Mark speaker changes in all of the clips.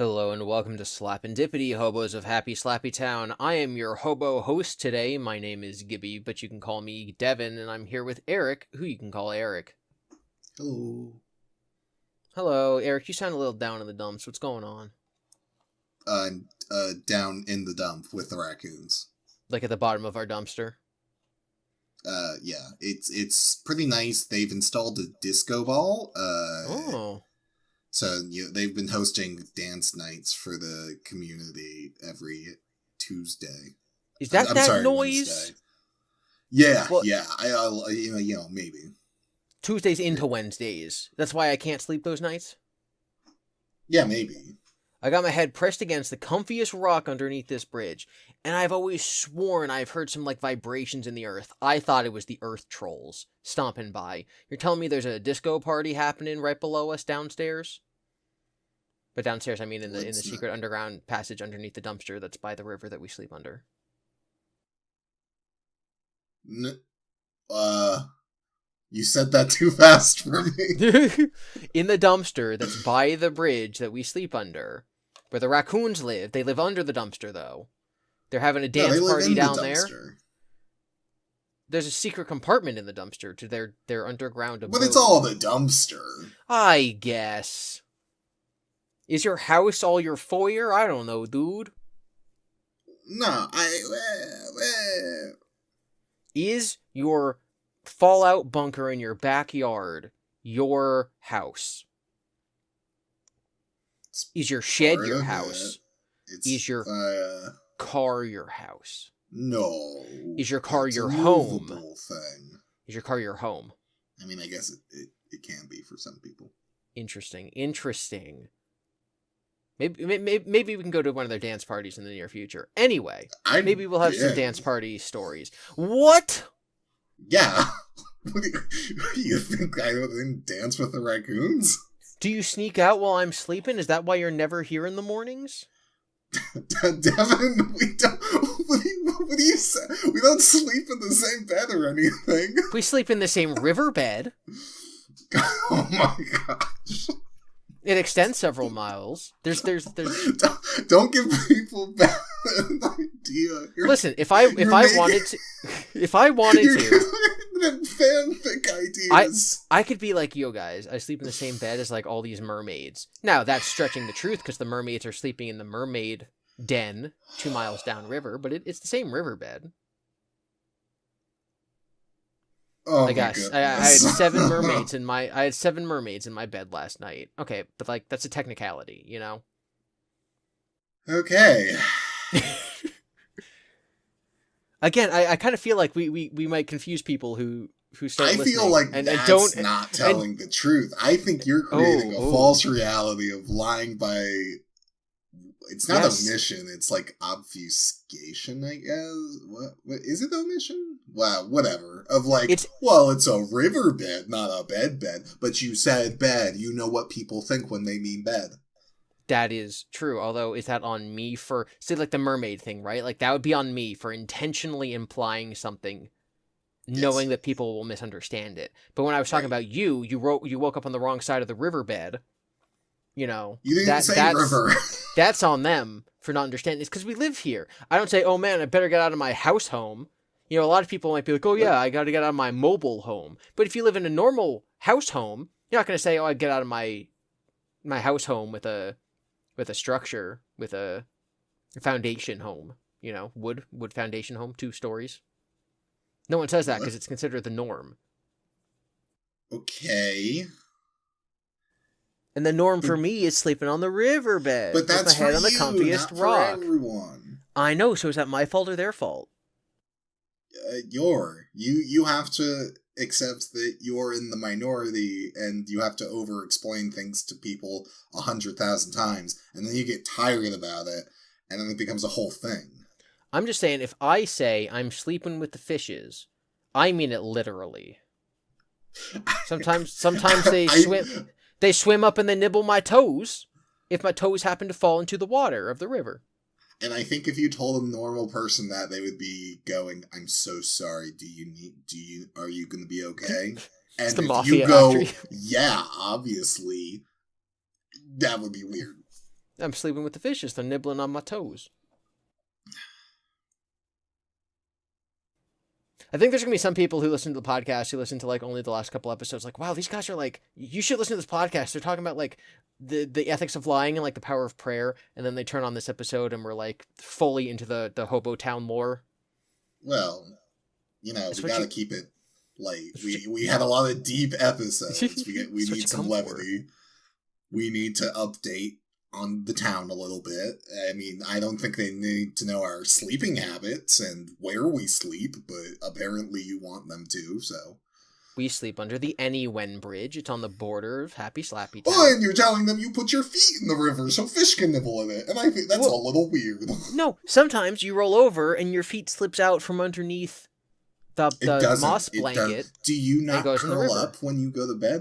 Speaker 1: Hello and welcome to Slapendipity, hobos of Happy Slappy Town. I am your hobo host today. My name is Gibby, but you can call me Devon, and I'm here with Eric, who you can call Eric.
Speaker 2: Hello.
Speaker 1: Hello, Eric. You sound a little down in the dumps. What's going on?
Speaker 2: Down in the dump with the raccoons.
Speaker 1: Like at the bottom of our dumpster?
Speaker 2: Yeah. It's pretty nice. They've installed a disco ball.
Speaker 1: Oh.
Speaker 2: So they've been hosting dance nights for the community every Tuesday.
Speaker 1: Is that
Speaker 2: I'm
Speaker 1: that
Speaker 2: sorry,
Speaker 1: noise?
Speaker 2: Wednesday. Yeah,
Speaker 1: Well,
Speaker 2: yeah. Maybe.
Speaker 1: Tuesdays into Wednesdays. That's why I can't sleep those nights?
Speaker 2: Yeah, maybe.
Speaker 1: I got my head pressed against the comfiest rock underneath this bridge, and I've always sworn I've heard some, vibrations in the earth. I thought it was the earth trolls stomping by. You're telling me there's a disco party happening right below us downstairs? But downstairs, I mean in the secret underground passage underneath the dumpster that's by the river that we sleep under.
Speaker 2: You said that too fast for me.
Speaker 1: In the dumpster that's by the bridge that we sleep under, where the raccoons live. They live under the dumpster, though. They're having a dance party down there. There's a secret compartment in the dumpster to their underground abode.
Speaker 2: But it's all the dumpster.
Speaker 1: I guess. Is your house all your foyer? I don't know, dude.
Speaker 2: No,
Speaker 1: Is your fallout bunker in your backyard your house? Is your shed your house? Is your car your house?
Speaker 2: No.
Speaker 1: Is your car your home?
Speaker 2: Thing.
Speaker 1: Is your car your home?
Speaker 2: I mean, I guess it can be for some people.
Speaker 1: Interesting. Maybe we can go to one of their dance parties in the near future. Anyway, maybe we'll have some dance party stories. What?
Speaker 2: Yeah. What do you think I didn't dance with the raccoons?
Speaker 1: Do you sneak out while I'm sleeping? Is that why you're never here in the mornings?
Speaker 2: Devon, we don't. What do you say? We don't sleep in the same bed or anything.
Speaker 1: We sleep in the same river bed.
Speaker 2: Oh my gosh.
Speaker 1: It extends several miles. There's.
Speaker 2: Don't give people bad idea.
Speaker 1: Listen, if I wanted to,
Speaker 2: fanfic ideas.
Speaker 1: I could be like, yo guys, I sleep in the same bed as all these mermaids. Now that's stretching the truth because the mermaids are sleeping in the mermaid den 2 miles downriver, but it's the same riverbed.
Speaker 2: Oh
Speaker 1: I guess I had 7 mermaids in my bed last night. Okay, but that's a technicality, you know.
Speaker 2: Okay.
Speaker 1: Again, I kind of feel like we might confuse people who start listening.
Speaker 2: I feel like
Speaker 1: and
Speaker 2: that's not telling the truth. I think you're creating a false reality of lying by. It's not omission. It's like obfuscation, I guess. What is it? Omission? Well, whatever. Of it's a riverbed, not a bed. But you said bed. You know what people think when they mean bed.
Speaker 1: That is true. Although, is that on me for say the mermaid thing, right? That would be on me for intentionally implying something, knowing that people will misunderstand it. But when I was talking about you woke up on the wrong side of the riverbed. You know,
Speaker 2: you didn't say river.
Speaker 1: That's on them for not understanding. It's because we live here. I don't say, oh man, I better get out of my house home. You know, a lot of people might be like, oh yeah, I got to get out of my mobile home. But if you live in a normal house home, you're not going to say, oh, I get out of my house home with a structure, with a foundation home. You know, wood foundation home, 2 stories. No one says that because it's considered the norm.
Speaker 2: Okay.
Speaker 1: And the norm for me is sleeping on the riverbed.
Speaker 2: But that's
Speaker 1: with my head on the comfiest rock.
Speaker 2: For everyone.
Speaker 1: I know. So is that my fault or their fault?
Speaker 2: You have to accept that you're in the minority, and you have to over-explain things to people 100,000 times, and then you get tired about it, and then it becomes a whole thing.
Speaker 1: I'm just saying, if I say I'm sleeping with the fishes, I mean it literally. Sometimes they swim. They swim up and they nibble my toes if my toes happen to fall into the water of the river.
Speaker 2: And I think if you told a normal person that, they would be going, I'm so sorry, are you going to be okay? And
Speaker 1: the
Speaker 2: if you go,
Speaker 1: doctrine.
Speaker 2: yeah, obviously, that would be weird.
Speaker 1: I'm sleeping with the fishes. They're nibbling on my toes. I think there's going to be some people who listen to the podcast who listen to like only the last couple episodes. Like, wow, these guys are like, you should listen to this podcast. They're talking about like the ethics of lying and like the power of prayer. And then they turn on this episode and we're like fully into the Hobo Town lore.
Speaker 2: Well, we got to keep it light. We had a lot of deep episodes. We need some levity. We need to update on the town a little bit. I mean, I don't think they need to know our sleeping habits and where we sleep, but apparently you want them to, so.
Speaker 1: We sleep under the Anywen Bridge. It's on the border of Happy Slappy Town.
Speaker 2: Oh, and you're telling them you put your feet in the river so fish can nibble in it, and I think that's a little weird.
Speaker 1: No, sometimes you roll over and your feet slips out from underneath the moss blanket.
Speaker 2: Do you not curl up when you go to bed?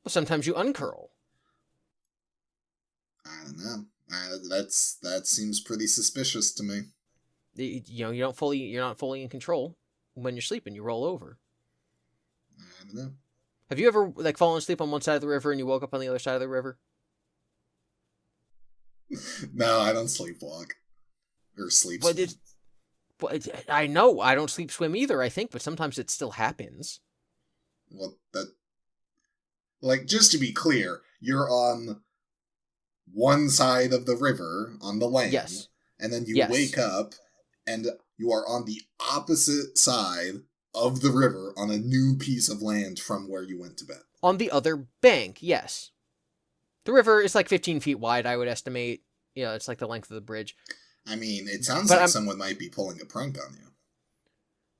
Speaker 1: Well, sometimes you uncurl.
Speaker 2: I don't know. That seems pretty suspicious to me.
Speaker 1: You're not fully in control when you're sleeping. You roll over.
Speaker 2: I don't know.
Speaker 1: Have you ever like fallen asleep on one side of the river and you woke up on the other side of the river?
Speaker 2: No, I don't sleepwalk or sleep.
Speaker 1: I know I don't sleep swim either. I think, but sometimes it still happens.
Speaker 2: Well, just to be clear, you're on one side of the river on the land,
Speaker 1: yes,
Speaker 2: and then you wake up and you are on the opposite side of the river on a new piece of land from where you went to bed.
Speaker 1: On the other bank, yes. The river is like 15 feet wide, I would estimate. It's like the length of the bridge.
Speaker 2: I mean, it sounds like someone might be pulling a prank on you.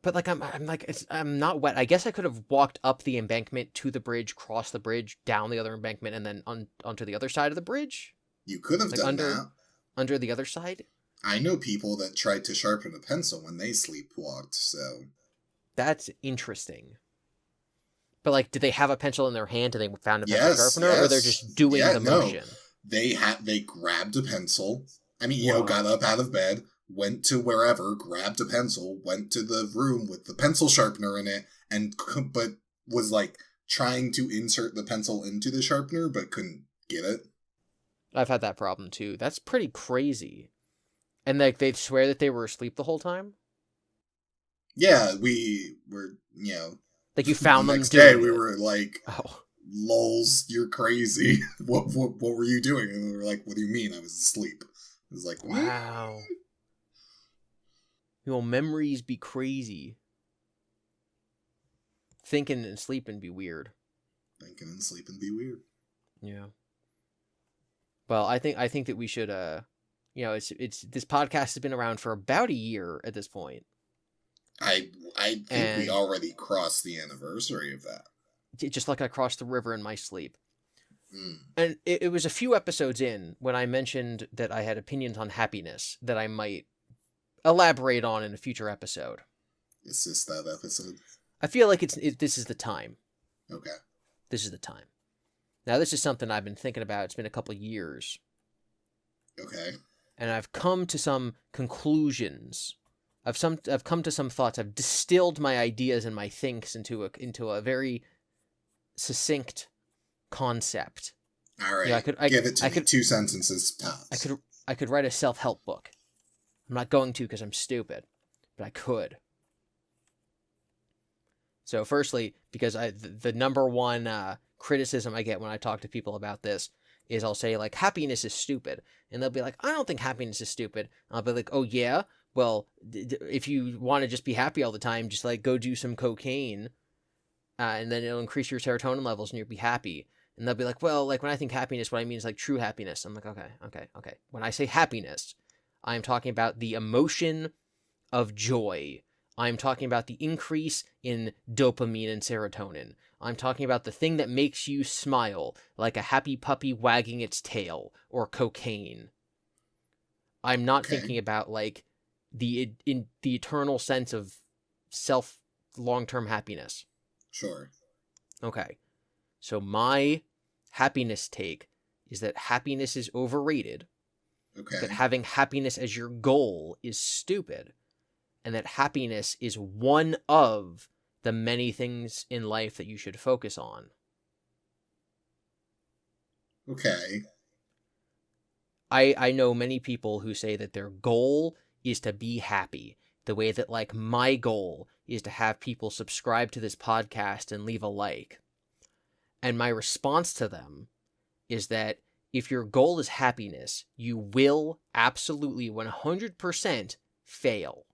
Speaker 1: But like I'm not wet. I guess I could have walked up the embankment to the bridge, crossed the bridge, down the other embankment, and then onto the other side of the bridge.
Speaker 2: You could have done that.
Speaker 1: Under the other side?
Speaker 2: I know people that tried to sharpen a pencil when they sleepwalked, so.
Speaker 1: That's interesting. But, like, did they have a pencil in their hand and they found a pencil sharpener, or they're just doing the motion?
Speaker 2: They grabbed a pencil. I mean, got up out of bed, went to wherever, grabbed a pencil, went to the room with the pencil sharpener in it, but was, like, trying to insert the pencil into the sharpener, but couldn't get it.
Speaker 1: I've had that problem too. That's pretty crazy. And like they swear that they were asleep the whole time?
Speaker 2: Yeah, we were,
Speaker 1: like you found
Speaker 2: the
Speaker 1: them
Speaker 2: next
Speaker 1: doing
Speaker 2: day
Speaker 1: it.
Speaker 2: We were like, lols, you're crazy. What were you doing? And we were like, what do you mean? I was asleep. It was like,
Speaker 1: wow. Memories be crazy. Thinking and sleeping be weird.
Speaker 2: Thinking and sleeping be weird.
Speaker 1: Yeah. Well, I think that we should it's this podcast has been around for about a year at this point.
Speaker 2: I think we already crossed the anniversary of that.
Speaker 1: Just like I crossed the river in my sleep.
Speaker 2: Mm.
Speaker 1: And it was a few episodes in when I mentioned that I had opinions on happiness that I might elaborate on in a future episode.
Speaker 2: Is this that episode?
Speaker 1: I feel like this is the time.
Speaker 2: Okay.
Speaker 1: This is the time. Now, this is something I've been thinking about. It's been a couple of years.
Speaker 2: Okay.
Speaker 1: And I've come to some conclusions. I've come to some thoughts. I've distilled my ideas and my thinks into a very succinct concept.
Speaker 2: All right. Give it to me. 2 sentences tops.
Speaker 1: I could write a self-help book. I'm not going to because I'm stupid, but I could. So, firstly, because the number one criticism I get when I talk to people about this is I'll say, like, happiness is stupid. And they'll be like, I don't think happiness is stupid. And I'll be like, oh, yeah? Well, if you want to just be happy all the time, just, like, go do some cocaine, and then it'll increase your serotonin levels and you'll be happy. And they'll be like, well, like, when I think happiness, what I mean is, like, true happiness. I'm like, okay. When I say happiness, I'm talking about the emotion of joy. I'm talking about the increase in dopamine and serotonin. I'm talking about the thing that makes you smile, like a happy puppy wagging its tail, or cocaine. I'm not thinking about, like, the eternal sense of long-term happiness.
Speaker 2: Sure.
Speaker 1: Okay. So my happiness take is that happiness is overrated.
Speaker 2: Okay.
Speaker 1: That having happiness as your goal is stupid. And that happiness is one of the many things in life that you should focus on.
Speaker 2: Okay.
Speaker 1: I know many people who say that their goal is to be happy. The way that, like, my goal is to have people subscribe to this podcast and leave a like. And my response to them is that if your goal is happiness, you will absolutely 100% fail.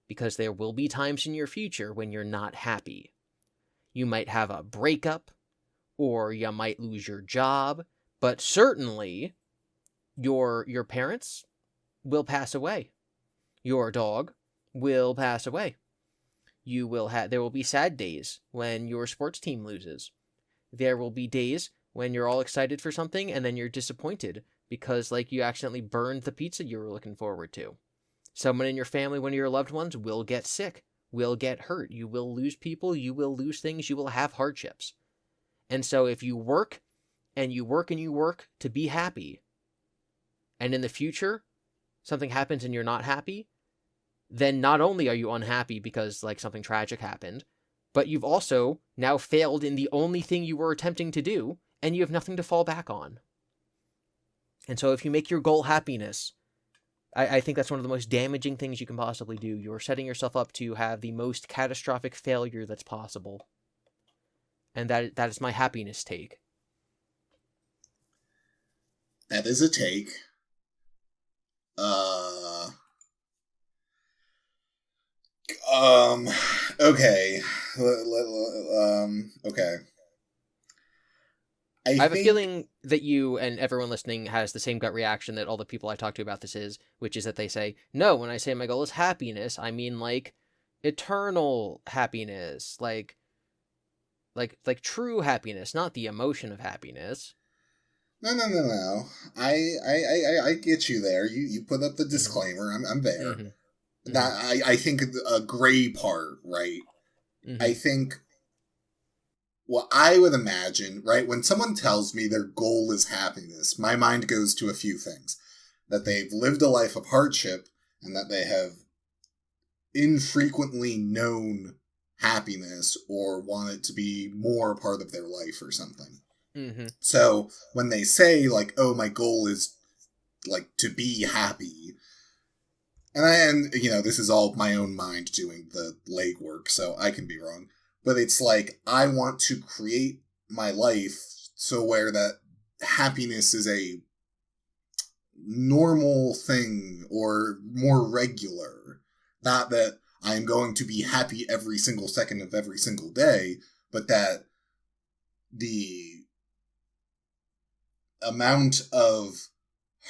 Speaker 1: Because there will be times in your future when you're not happy. You might have a breakup, or you might lose your job, but certainly your parents will pass away. Your dog will pass away. There will be sad days when your sports team loses. There will be days when you're all excited for something and then you're disappointed because, like, you accidentally burned the pizza you were looking forward to. Someone in your family, one of your loved ones, will get sick, will get hurt. You will lose people, you will lose things, you will have hardships. And so if you work and you work and you work to be happy, and in the future something happens and you're not happy, then not only are you unhappy because, like, something tragic happened, but you've also now failed in the only thing you were attempting to do, and you have nothing to fall back on. And so if you make your goal happiness, I think that's one of the most damaging things you can possibly do. You're setting yourself up to have the most catastrophic failure that's possible. And that is my happiness take.
Speaker 2: That is a take. Okay. Okay.
Speaker 1: I have a feeling that you and everyone listening has the same gut reaction that all the people I talk to about this is, which is that they say, no, when I say my goal is happiness, I mean, like, eternal happiness, like true happiness, not the emotion of happiness.
Speaker 2: No. I get you there. You put up the disclaimer. I'm there. Mm-hmm. That I think a gray part, right? Mm-hmm. I think what I would imagine, right, when someone tells me their goal is happiness, my mind goes to a few things. That they've lived a life of hardship and that they have infrequently known happiness or want it to be more a part of their life or something. Mm-hmm. So when they say, like, oh, my goal is, like, to be happy, and you know, this is all my own mind doing the legwork, so I can be wrong, but it's like, I want to create my life so where that happiness is a normal thing or more regular. Not that I'm going to be happy every single second of every single day, but that the amount of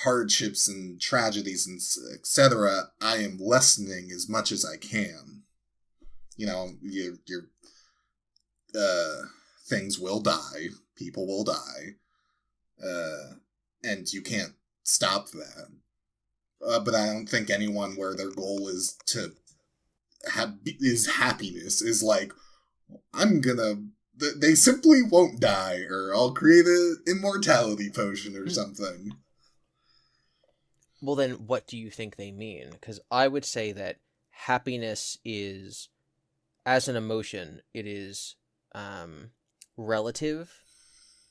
Speaker 2: hardships and tragedies and etc. I am lessening as much as I can. You know, your things will die, people will die, and you can't stop that. But I don't think anyone where their goal is to is happiness is like, I'm gonna. They simply won't die, or I'll create an immortality potion or something.
Speaker 1: Well, then, what do you think they mean? Because I would say that happiness is, as an emotion, it is relative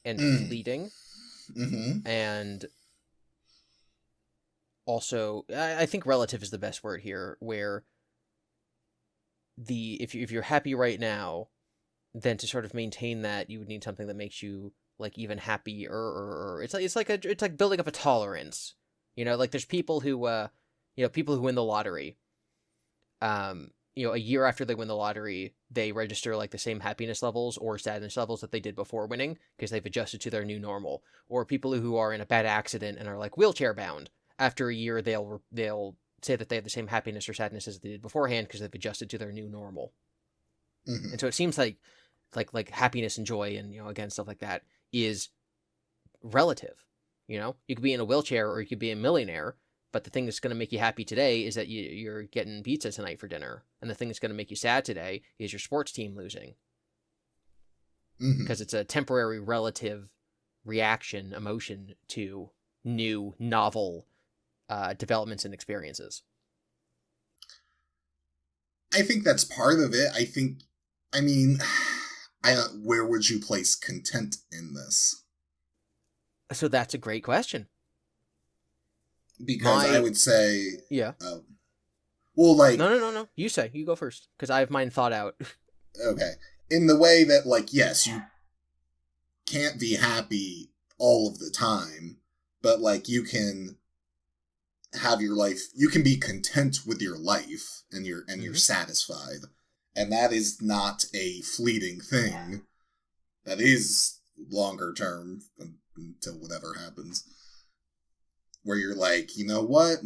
Speaker 1: and fleeting. Mm-hmm. And also, I think relative is the best word here, where if you're happy right now, then to sort of maintain that, you would need something that makes you, like, even happier. Or it's like building up a tolerance. You know, like, there's people who win the lottery. A year after they win the lottery, they register, like, the same happiness levels or sadness levels that they did before winning because they've adjusted to their new normal. Or people who are in a bad accident and are, like, wheelchair bound. After a year, they'll say that they have the same happiness or sadness as they did beforehand because they've adjusted to their new normal. Mm-hmm. And so it seems like happiness and joy and, again, stuff like that is relative. You could be in a wheelchair or you could be a millionaire, but the thing that's going to make you happy today is that you're getting pizza tonight for dinner. And the thing that's going to make you sad today is your sports team losing. Because it's a temporary relative reaction, emotion to new, novel developments and experiences.
Speaker 2: I think that's part of it. Where would you place content in this?
Speaker 1: So that's a great question.
Speaker 2: Because I would say,
Speaker 1: Yeah.
Speaker 2: well, like,
Speaker 1: No. You go first, because I have mine thought out.
Speaker 2: Okay, in the way that, like, yes, you can't be happy all of the time, but like you can have your life, you can be content with your life, and you're satisfied, and that is not a fleeting thing. That is longer term until whatever happens, where you're like, you know what,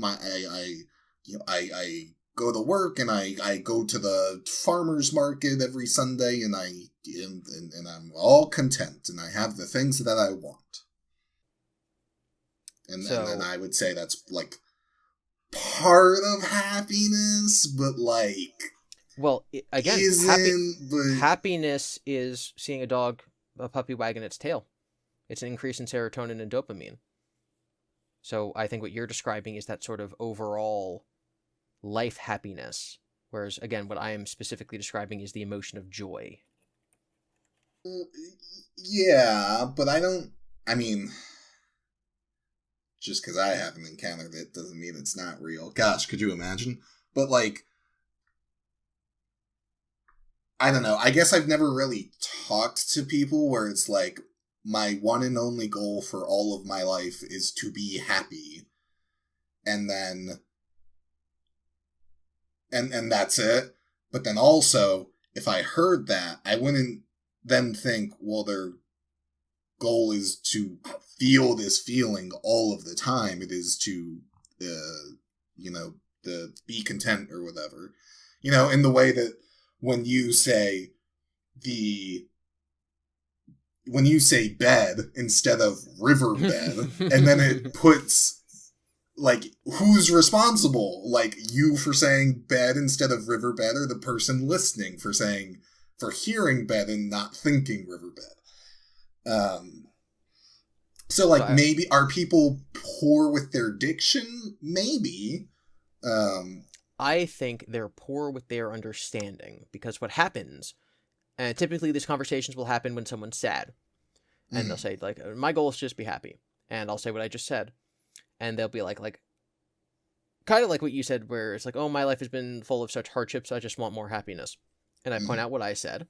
Speaker 2: I go to work, and I go to the farmer's market every Sunday, and and I'm all content, and I have the things that I want. And then I would say that's like part of happiness, but like,
Speaker 1: well, again, happiness is seeing a puppy wagging its tail. It's an increase in serotonin and dopamine. So I think what you're describing is that sort of overall life happiness, whereas again, what I am specifically describing is the emotion of joy.
Speaker 2: Yeah, but I mean, just because I haven't encountered it doesn't mean it's not real. Gosh, could you imagine? But like, I don't know. I guess I've never really talked to people where it's like, my one and only goal for all of my life is to be happy. And then, and that's it. But then also, if I heard that, I wouldn't then think, well, their goal is to feel this feeling all of the time. It is to, be content or whatever. You know, in the way that when you say bed instead of riverbed, and then it puts, like, who's responsible? Like, you for saying bed instead of riverbed, or the person listening for hearing bed and not thinking riverbed? So like, maybe, are people poor with their diction? Maybe.
Speaker 1: I think they're poor with their understanding, because what happens, and typically these conversations will happen when someone's sad, and they'll say, like, my goal is just be happy, and I'll say what I just said, and they'll be like kind of like what you said, where it's like, oh, my life has been full of such hardships, I just want more happiness, and I point out what I said,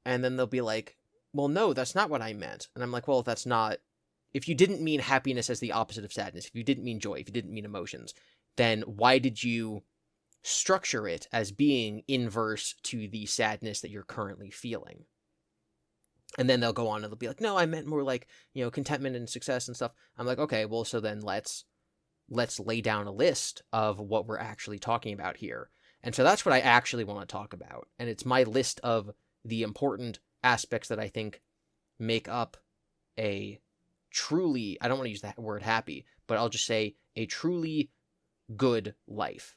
Speaker 1: and then they'll be like, well, no, that's not what I meant, and I'm like, well, that's not, if you didn't mean happiness as the opposite of sadness, if you didn't mean joy, if you didn't mean emotions, then why did you structure it as being inverse to the sadness that you're currently feeling? And then they'll go on and they'll be like, no, I meant more like, contentment and success and stuff. I'm like, okay, well, so then let's lay down a list of what we're actually talking about here. And so that's what I actually want to talk about. And it's my list of the important aspects that I think make up a truly, I don't want to use that word happy, but I'll just say a truly good life.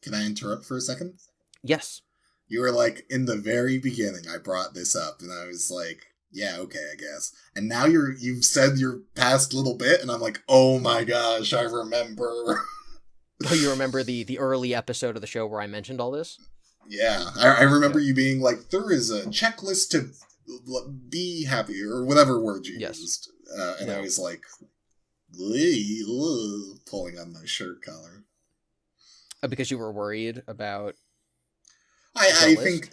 Speaker 2: Can I interrupt for a second?
Speaker 1: Yes.
Speaker 2: You were like, in the very beginning, I brought this up, and I was like, yeah, okay, I guess. And now you've said your past little bit, and I'm like, oh my gosh, I remember.
Speaker 1: Oh, you remember the early episode of the show where I mentioned all this?
Speaker 2: Yeah, I remember you being like, there is a checklist to be happy, or whatever word you used. And I was like, pulling on my shirt collar.
Speaker 1: Because you were worried about...
Speaker 2: I think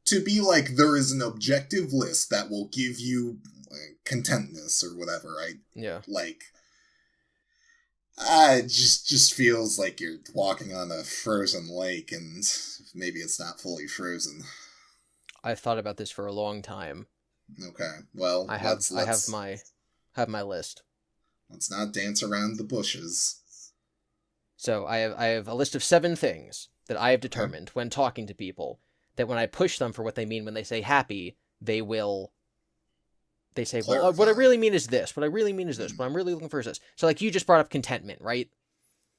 Speaker 2: to be like, there is an objective list that will give you contentness or whatever. Like, it just feels like you're walking on a frozen lake, and maybe it's not fully frozen.
Speaker 1: I've thought about this for a long time.
Speaker 2: Okay, well,
Speaker 1: I have my list.
Speaker 2: Let's not dance around the bushes.
Speaker 1: So I have a list of 7 things that I have determined when talking to people, that when I push them for what they mean when they say happy, they say, well, what I really mean is this. What I really mean is this. What I'm really looking for is this. So like, you just brought up contentment, right?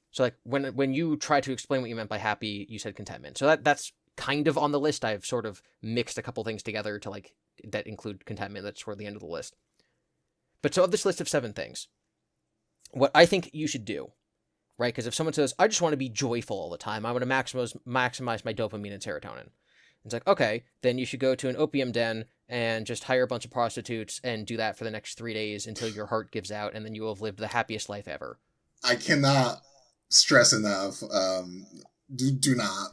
Speaker 1: So like, when you try to explain what you meant by happy, you said contentment. So that's kind of on the list. I've sort of mixed a couple things together to like, that include contentment. That's toward the end of the list. But so of this list of 7 things, what I think you should do, right? Because if someone says, I just want to be joyful all the time, I want to maximize my dopamine and serotonin. It's like, okay, then you should go to an opium den and just hire a bunch of prostitutes and do that for the next 3 days until your heart gives out, and then you will have lived the happiest life ever.
Speaker 2: I cannot stress enough. Do not.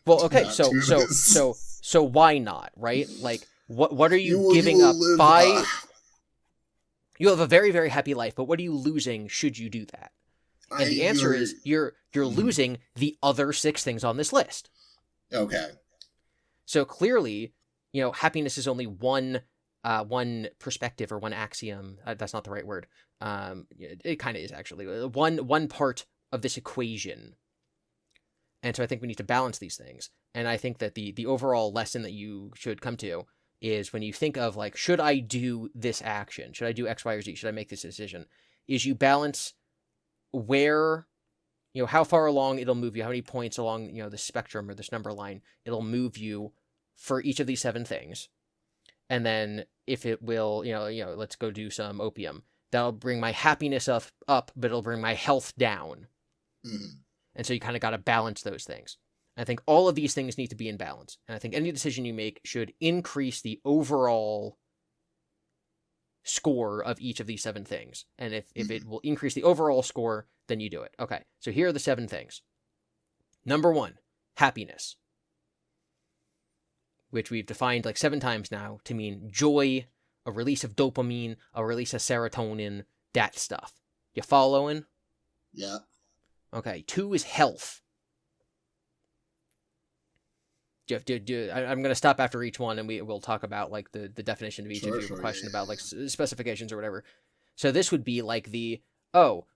Speaker 1: Well, okay, so why not, right? Like, what are you giving up
Speaker 2: live,
Speaker 1: by? You have a very, very happy life, but what are you losing should you do that? And the answer is you're losing the other 6 things on this list.
Speaker 2: Okay.
Speaker 1: So clearly, happiness is only one perspective or one axiom. That's not the right word. It kind of is actually one part of this equation. And so I think we need to balance these things. And I think that the overall lesson that you should come to is when you think of like, should I do this action? Should I do X, Y, or Z? Should I make this decision? Is you balance where, how far along it'll move you, how many points along, the spectrum or this number line it'll move you for each of these 7 things. And then if it will, let's go do some opium. That'll bring my happiness up, but it'll bring my health down.
Speaker 2: Mm-hmm.
Speaker 1: And so you kind of got to balance those things. I think all of these things need to be in balance. And I think any decision you make should increase the overall score of each of these 7 things. And if it will increase the overall score, then you do it. Okay, so here are the 7 things. Number 1, happiness, which we've defined like 7 times now to mean joy, a release of dopamine, a release of serotonin, that stuff. You following?
Speaker 2: Yeah.
Speaker 1: Okay, 2 is health. I'm going to stop after each one, and we'll talk about like the definition of each if you have a question about like specifications or whatever. So this would be like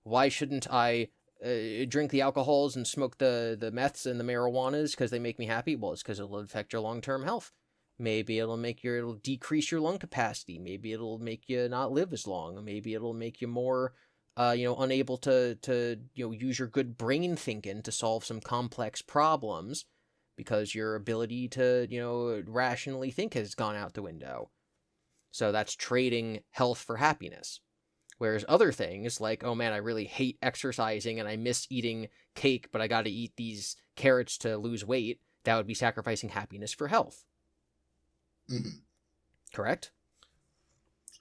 Speaker 1: why shouldn't I drink the alcohols and smoke the meths and the marijuanas because they make me happy? Well, it's because it'll affect your long-term health. Maybe it'll decrease your lung capacity. Maybe it'll make you not live as long. Maybe it'll make you more unable to use your good brain thinking to solve some complex problems because your ability to, rationally think has gone out the window. So that's trading health for happiness. Whereas other things like, oh man, I really hate exercising and I miss eating cake, but I got to eat these carrots to lose weight, that would be sacrificing happiness for health.
Speaker 2: Mm-hmm.
Speaker 1: Correct?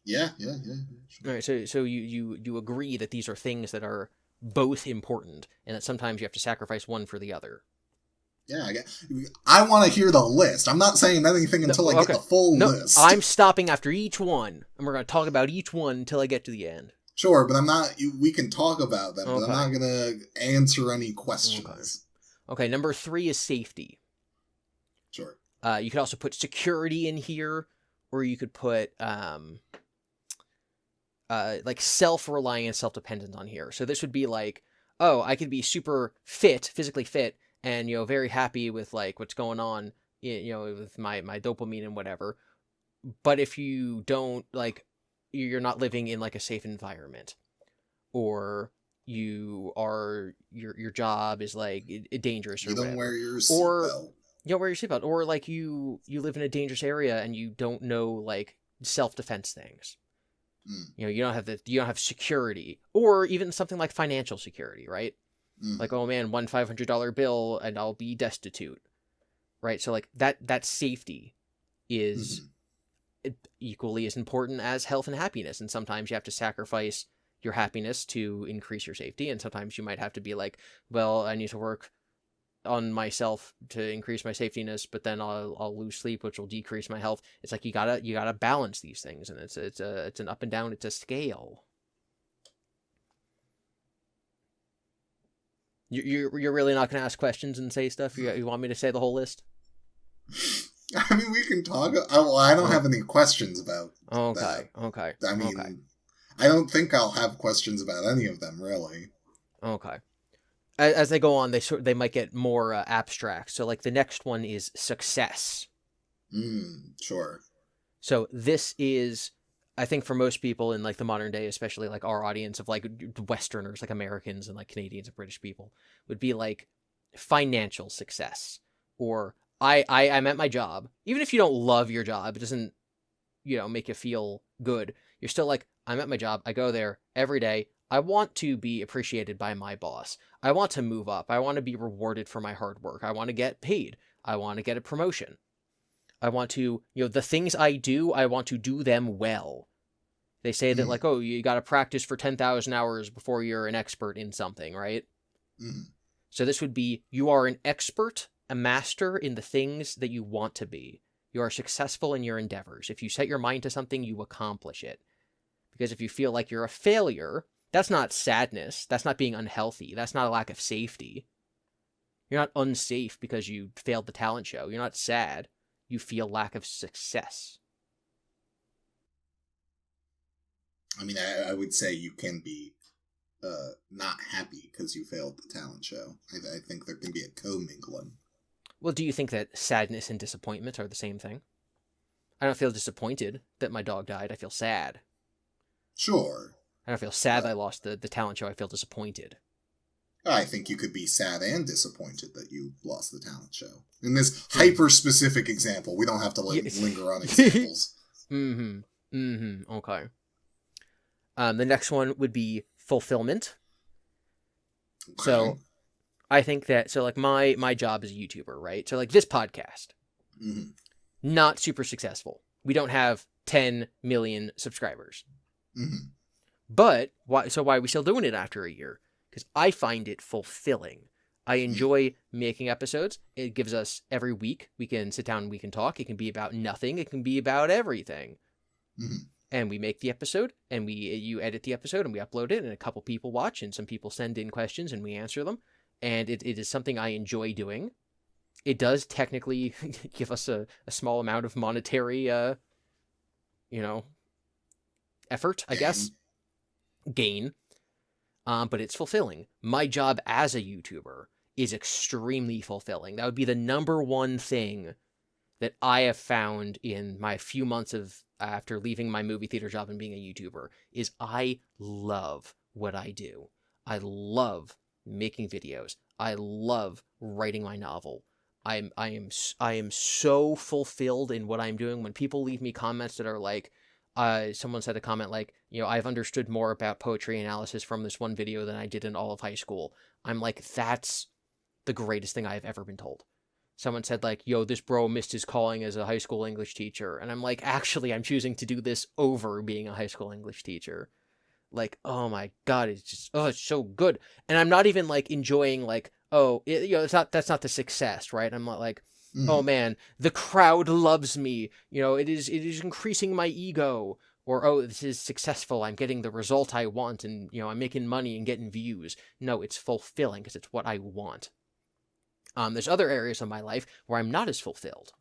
Speaker 2: Yeah.
Speaker 1: Sure. All right, so you agree that these are things that are both important, and that sometimes you have to sacrifice one for the other.
Speaker 2: Yeah, I want to hear the list. I'm not saying anything until I get the full list.
Speaker 1: I'm stopping after each one, and we're going to talk about each one until I get to the end.
Speaker 2: Sure, but I'm not. We can talk about them, but I'm not going to answer any questions.
Speaker 1: Okay, number 3 is safety.
Speaker 2: Sure.
Speaker 1: You could also put security in here, or you could put like self-reliant, self-dependent on here. So this would be like, oh, I could be super fit, physically fit, and very happy with like what's going on, with my dopamine and whatever. But if you don't, like, you're not living in like a safe environment, or your job is like dangerous, or
Speaker 2: you don't
Speaker 1: whatever.
Speaker 2: wear your seatbelt.
Speaker 1: You don't wear your seatbelt, or like you live in a dangerous area and you don't know like self-defense things. You don't have security, or even something like financial security, right? Like, oh man, one $500 bill and I'll be destitute, right? So like that safety is equally as important as health and happiness. And sometimes you have to sacrifice your happiness to increase your safety. And sometimes you might have to be like, well, I need to work on myself to increase my safetiness, but then I'll lose sleep, which will decrease my health. It's like you gotta balance these things, and it's an up and down. It's a scale. You're really not gonna ask questions and say stuff? You want me to say the whole list?
Speaker 2: I mean, we can talk. I don't have any questions about.
Speaker 1: Okay.
Speaker 2: That. Okay. I mean, I don't think I'll have questions about any of them, really.
Speaker 1: Okay. As they go on, they might get more abstract. So, like, the next one is success.
Speaker 2: Sure.
Speaker 1: So this is, I think, for most people in like the modern day, especially like our audience of like Westerners, like Americans and like Canadians and British people, would be like financial success, or I'm at my job. Even if you don't love your job, it doesn't, make you feel good. You're still like, I'm at my job. I go there every day. I want to be appreciated by my boss. I want to move up. I want to be rewarded for my hard work. I want to get paid. I want to get a promotion. I want to, the things I do, I want to do them well. They say that, like, oh, you got to practice for 10,000 hours before you're an expert in something, right? So this would be, you are an expert, a master in the things that you want to be. You are successful in your endeavors. If you set your mind to something, you accomplish it. Because if you feel like you're a failure, that's not sadness. That's not being unhealthy. That's not a lack of safety. You're not unsafe because you failed the talent show. You're not sad. You feel lack of success.
Speaker 2: I mean, I would say you can be not happy because you failed the talent show. I think there can be a commingling.
Speaker 1: Well, do you think that sadness and disappointment are the same thing? I don't feel disappointed that my dog died. I feel sad.
Speaker 2: Sure.
Speaker 1: I don't feel sad that I lost the talent show. I feel disappointed.
Speaker 2: I think you could be sad and disappointed that you lost the talent show. In this hyper-specific example, we don't have to linger on examples.
Speaker 1: Okay. The next one would be fulfillment. Okay. So I think that, so like my job as a YouTuber, right? So like this podcast, not super successful. We don't have 10 million subscribers. But why are we still doing it after a year? Because I find it fulfilling. I enjoy making episodes. It gives us, every week, we can sit down and we can talk. It can be about nothing. It can be about everything. And we make the episode, and you edit the episode, and we upload it, and a couple people watch, and some people send in questions, and we answer them. And it is something I enjoy doing. It does technically give us a small amount of monetary, effort, I guess. Gain. But it's fulfilling. My job as a YouTuber is extremely fulfilling. That would be the number one thing that I have found in my few months after leaving my movie theater job and being a YouTuber, is I love what I do. I love making videos. I love writing my novel. I am so fulfilled in what I'm doing. When people leave me comments that are like, someone said a comment like, I've understood more about poetry analysis from this one video than I did in all of high school. I'm like, that's the greatest thing I've ever been told. Someone said like, this bro missed his calling as a high school English teacher. And I'm like, actually, I'm choosing to do this over being a high school English teacher. Like, oh my God, it's just, it's so good. And I'm not even like enjoying like, that's not the success, right? I'm not like, oh man, the crowd loves me. It is increasing my ego. Or, this is successful. I'm getting the result I want, and, I'm making money and getting views. No, it's fulfilling because it's what I want. There's other areas of my life where I'm not as fulfilled.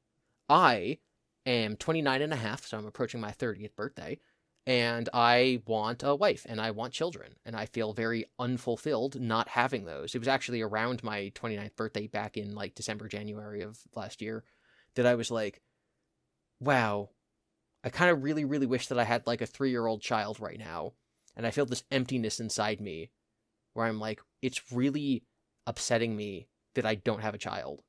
Speaker 1: I am 29 and a half, so I'm approaching my 30th birthday, and I want a wife, and I want children, and I feel very unfulfilled not having those. It was actually around my 29th birthday back in, like, December, January of last year that I was like, wow, I kind of really, really wish that I had, like, a 3-year-old child right now, and I feel this emptiness inside me where I'm like, it's really upsetting me that I don't have a child.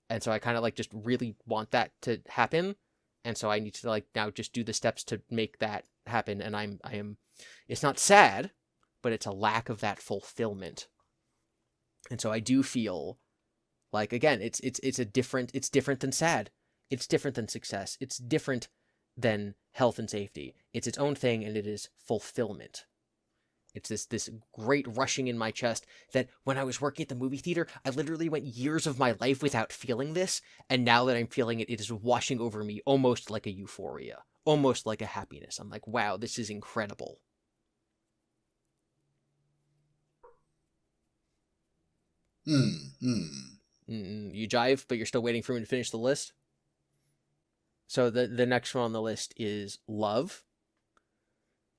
Speaker 1: And so I kind of like just really want that to happen. And so I need to like now just do the steps to make that happen. And I am, it's not sad, but it's a lack of that fulfillment. And so I do feel like, again, it's different than sad. It's different than success. It's different than health and safety. It's its own thing, and it is fulfillment. It's this great rushing in my chest that when I was working at the movie theater, I literally went years of my life without feeling this, and now that I'm feeling it, it is washing over me almost like a euphoria, almost like a happiness. I'm like, wow, this is incredible. You jive, but you're still waiting for me to finish the list? So the next one on the list is love.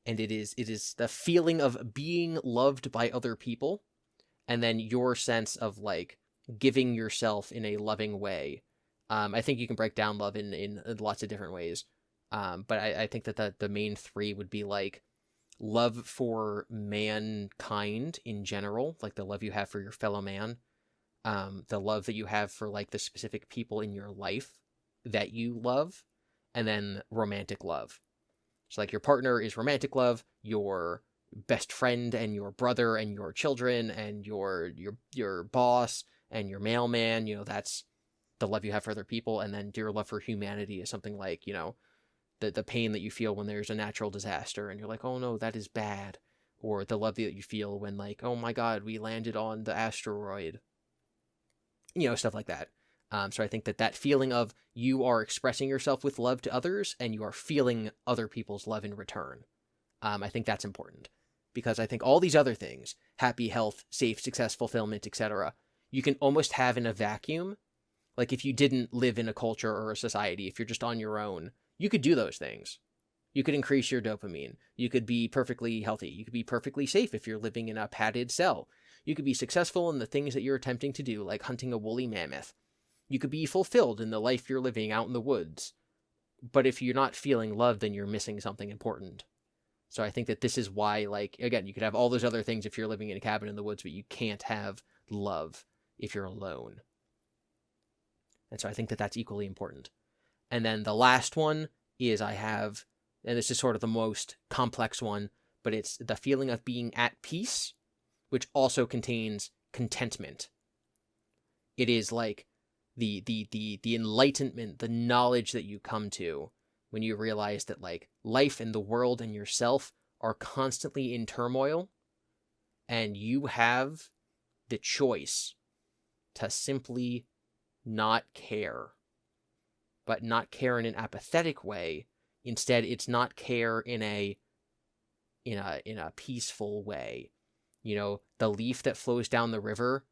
Speaker 1: And it is the feeling of being loved by other people, and then your sense of like giving yourself in a loving way. I think you can break down love in lots of different ways. But I think that the main three would be like love for mankind in general, like the love you have for your fellow man, the love that you have for like the specific people in your life that you love, and then romantic love. So like your partner is romantic love, your best friend and your brother and your children and your boss and your mailman, that's the love you have for other people. And then your love for humanity is something like, the pain that you feel when there's a natural disaster and you're like, oh no, that is bad. Or the love that you feel when, like, oh my god, we landed on the asteroid. Stuff like that. So I think that feeling of you are expressing yourself with love to others and you are feeling other people's love in return. I think that's important. Because I think all these other things, happy, health, safe, success, fulfillment, etc., you can almost have in a vacuum. Like if you didn't live in a culture or a society, if you're just on your own, you could do those things. You could increase your dopamine. You could be perfectly healthy. You could be perfectly safe if you're living in a padded cell. You could be successful in the things that you're attempting to do, like hunting a woolly mammoth. You could be fulfilled in the life you're living out in the woods. But if you're not feeling love, then you're missing something important. So I think that this is why, like, again, you could have all those other things if you're living in a cabin in the woods, but you can't have love if you're alone. And so I think that that's equally important. And then the last one is I have, and this is sort of the most complex one, but it's the feeling of being at peace, which also contains contentment. It is like the enlightenment, the knowledge that you come to when you realize that, like, life and the world and yourself are constantly in turmoil, and you have the choice to simply not care, but not care in an apathetic way. Instead, it's not care in a peaceful way. The leaf that flows down the river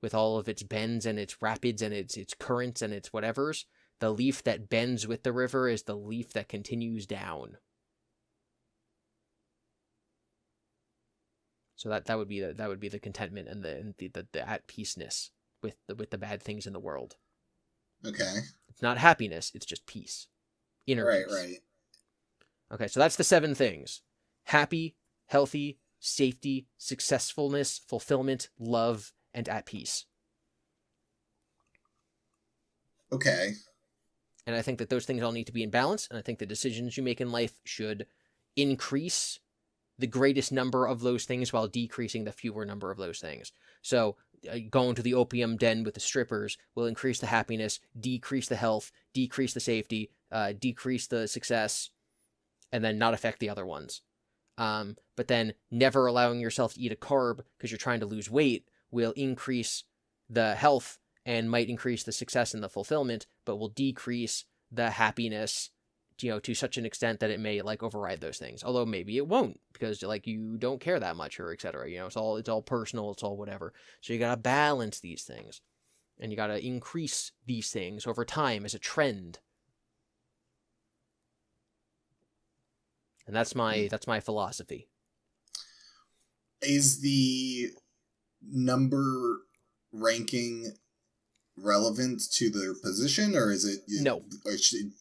Speaker 1: with all of its bends and its rapids and its currents and its whatevers, the leaf that bends with the river is the leaf that continues down. So that would be the contentment and the at peaceness with the bad things in the world.
Speaker 2: Okay.
Speaker 1: It's not happiness, it's just peace. Inner peace. Right. Okay, so that's the 7 things. Happy, healthy, safety, successfulness, fulfillment, love, and at peace.
Speaker 2: Okay.
Speaker 1: And I think that those things all need to be in balance, and I think the decisions you make in life should increase the greatest number of those things while decreasing the fewer number of those things. So going to the opium den with the strippers will increase the happiness, decrease the health, decrease the safety, decrease the success, and then not affect the other ones. But then never allowing yourself to eat a carb because you're trying to lose weight will increase the health and might increase the success and the fulfillment, but will decrease the happiness, to such an extent that it may, like, override those things. Although maybe it won't, because, like, you don't care that much, or etc. It's all personal, it's all whatever. So you gotta balance these things, and you gotta increase these things over time as a trend. And that's my philosophy.
Speaker 2: Is the number ranking relevant to their position, or is it
Speaker 1: no